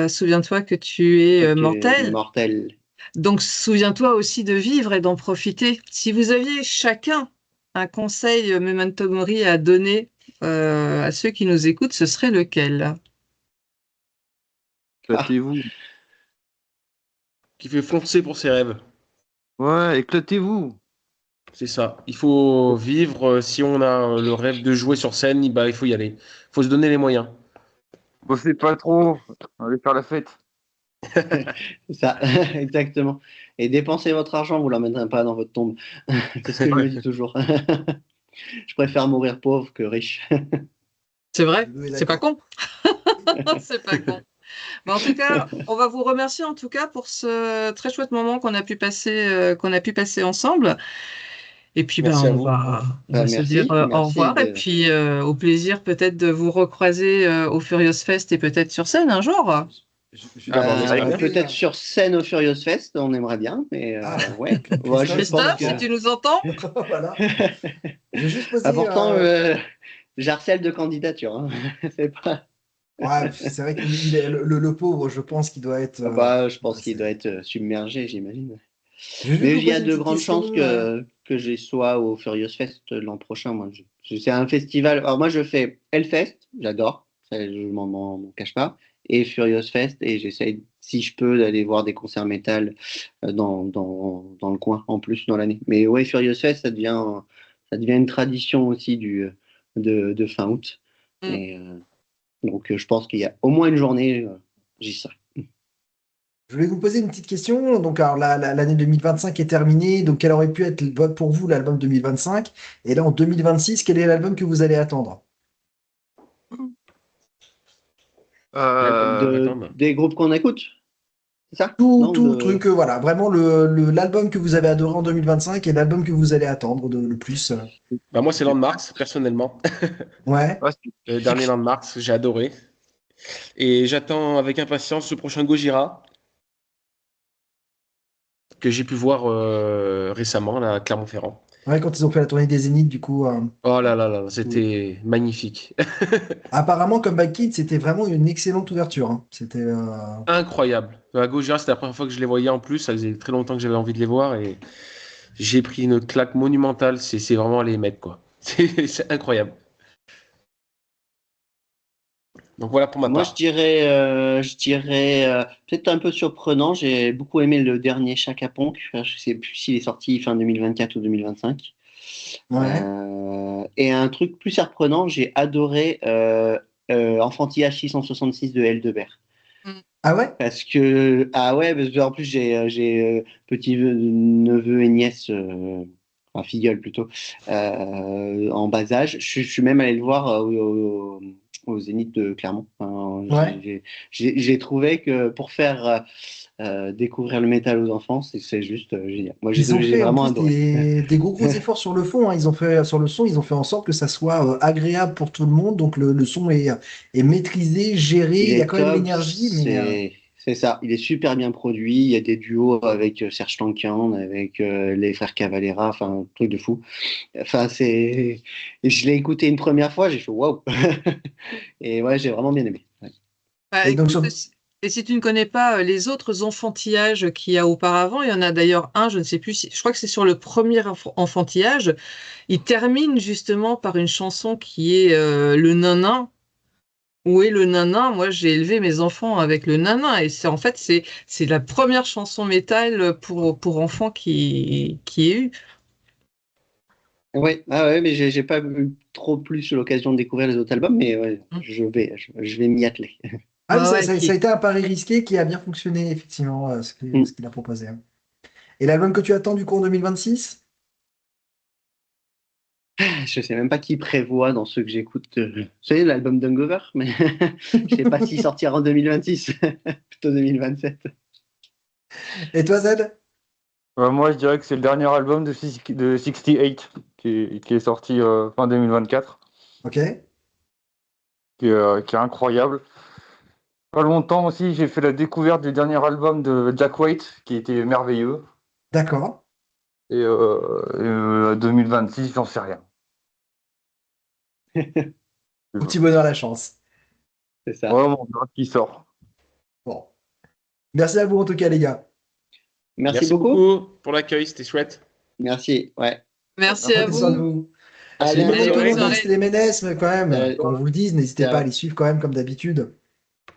souviens-toi que tu es mortel. Mortel. Donc, souviens-toi aussi de vivre et d'en profiter. Si vous aviez chacun un conseil Memento Mori à donner à ceux qui nous écoutent, ce serait lequel? Éclatez-vous. Qui fait foncer pour ses rêves. Ouais, éclatez-vous. C'est ça. Il faut vivre. Si on a le rêve de jouer sur scène, il faut y aller. Il faut se donner les moyens. Bossez pas trop. Allez faire la fête. C'est ça, exactement. Et dépensez votre argent, vous ne l'emmènerez pas dans votre tombe. C'est ce que je me dis toujours. Je préfère mourir pauvre que riche. C'est vrai, Oui, c'est pas d'accord. con. C'est pas con. En tout cas, on va vous remercier en tout cas pour ce très chouette moment qu'on a pu passer ensemble. Et puis Merci à on vous. va se Merci, dire au merci revoir et puis au plaisir peut-être de vous recroiser au Furious Fest et peut-être sur scène un jour. On espère bien. Peut-être sur scène au Furious Fest, on aimerait bien, mais Et puis, je pense Christophe, si tu nous entends, voilà. Je vais juste poser. Pourtant, j'harcèle de candidature. Hein. C'est pas... Ouais, c'est vrai qu'il est le pauvre, je pense qu'il doit être. je pense qu'il doit être submergé, j'imagine. Je vais juste Mais vous il y a poser une de petite grandes question. chances que je sois au Furious Fest l'an prochain. Moi, c'est un festival. Alors moi, je fais Hellfest, j'adore, ça, je m'en cache pas, et Furious Fest, et j'essaye, si je peux, d'aller voir des concerts métal dans le coin, en plus, dans l'année. Mais ouais, Furious Fest, ça devient une tradition aussi de fin août. Mm. Et, donc, je pense qu'il y a au moins une journée, j'y serai. Je voulais vous poser une petite question. Donc, alors, l'année 2025 est terminée. Donc, quel aurait pu être pour vous l'album 2025? Et là, en 2026, quel est l'album que vous allez attendre? Attends. Des groupes qu'on écoute, c'est ça? Tout, Non, tout truc, voilà. Vraiment, l'album que vous avez adoré en 2025 et l'album que vous allez attendre le plus. Moi, c'est Landmarks, personnellement. Ouais. Ouais, Le dernier Landmarks, j'ai adoré. Et j'attends avec impatience le prochain Gojira que j'ai pu voir récemment là, à Clermont-Ferrand. Ouais, quand ils ont fait la tournée des Zéniths, du coup. Oh là là là, c'était magnifique. Apparemment, Comeback Kid, c'était vraiment une excellente ouverture, hein. C'était. Incroyable. À Gojira, c'était la première fois que je les voyais en plus. Ça faisait très longtemps que j'avais envie de les voir et j'ai pris une claque monumentale. C'est vraiment les mecs, quoi. C'est incroyable. Donc voilà pour ma moi, part. je dirais peut-être un peu surprenant. J'ai beaucoup aimé le dernier Chaka Ponk. Enfin, je sais plus s'il est sorti fin 2024 ou 2025. Ouais. Et un truc plus surprenant, j'ai adoré Enfantillage 666 de Eldebert. Ah ouais? Parce que, parce que en plus, j'ai petit neveu et nièce, enfin filleul plutôt, en bas âge. Je suis même allé le voir au Zénith de Clermont. Enfin, Ouais. j'ai trouvé que pour faire découvrir le métal aux enfants, c'est juste génial. Moi, Ils ont j'ai fait en vraiment plus adoré. des gros efforts sur le fond, hein. Ils ont fait sur le son, ils ont fait en sorte que ça soit agréable pour tout le monde. Donc le son est maîtrisé, géré. Il Il y a est quand même top, l'énergie, mais c'est ça. Il est super bien produit. Il y a des duos avec Serge Tankian, avec les frères Cavalera, enfin, un truc de fou. Enfin, je l'ai écouté une première fois, j'ai fait waouh. Et ouais, j'ai vraiment bien aimé. Ouais. bah, et donc écoute, et si tu ne connais pas les autres enfantillages qu'il y a auparavant, il y en a d'ailleurs un, je ne sais plus, je crois que c'est sur le premier enfantillage. Il termine justement par une chanson qui est le nanin. Où est le nanin? Moi, j'ai élevé mes enfants avec le nanin et c'est en fait c'est la première chanson métal pour enfants qui ait eu. Ouais, ouais, mais j'ai pas eu trop plus l'occasion de découvrir les autres albums, mais ouais, Mm. je vais m'y atteler. Ah oui, Ouais, ça a été un pari risqué qui a bien fonctionné, effectivement, ce qu'il a proposé. Hein. Et l'album que tu attends du coup en 2026? Je sais même pas qui prévoit dans ceux que j'écoute. Vous savez, l'album d'Hangover, mais je sais pas s'il sortira en 2026, plutôt 2027. Et toi, Zed? Moi, je dirais que c'est le dernier album de 68 qui est sorti fin 2024, Ok, qui est incroyable. Pas longtemps aussi, j'ai fait la découverte du dernier album de Jack White, qui était merveilleux. d'accord. Et 2026, j'en sais rien. Au petit bonheur la chance. C'est ça. Ouais, on verra qui sort. Bon. Merci à vous en tout cas, les gars. Merci Merci beaucoup. beaucoup pour l'accueil, c'était chouette. Merci. Ouais. Merci à Prenez soin de vous. vous. À Passez Les une bonne Allez, mélos, tout bonne le monde, soirée. donc soirée. c'était les Ménès, quand même. Euh, Quand on vous le dise, n'hésitez pas à ciao. les suivre quand même, comme d'habitude.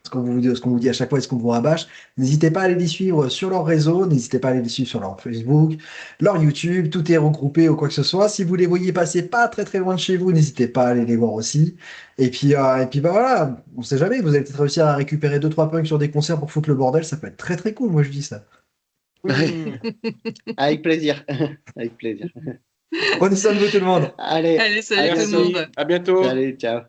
Ce qu'on vous dit à chaque fois et ce qu'on vous rabâche. N'hésitez pas à aller les suivre sur leur réseau, n'hésitez pas à aller les suivre sur leur Facebook, leur YouTube, tout est regroupé ou quoi que ce soit. Si vous les voyez passer pas très très loin de chez vous, n'hésitez pas à aller les voir aussi. Et puis bah voilà, on sait jamais, vous allez peut-être réussir à récupérer 2-3 punks sur des concerts pour foutre le bordel, ça peut être très très cool, moi je dis ça. Avec plaisir. Avec plaisir. Prenez soin de vous tout le monde. Allez, Allez, à salut tout le bientôt. Merci, monde. à bientôt. Salut, ciao.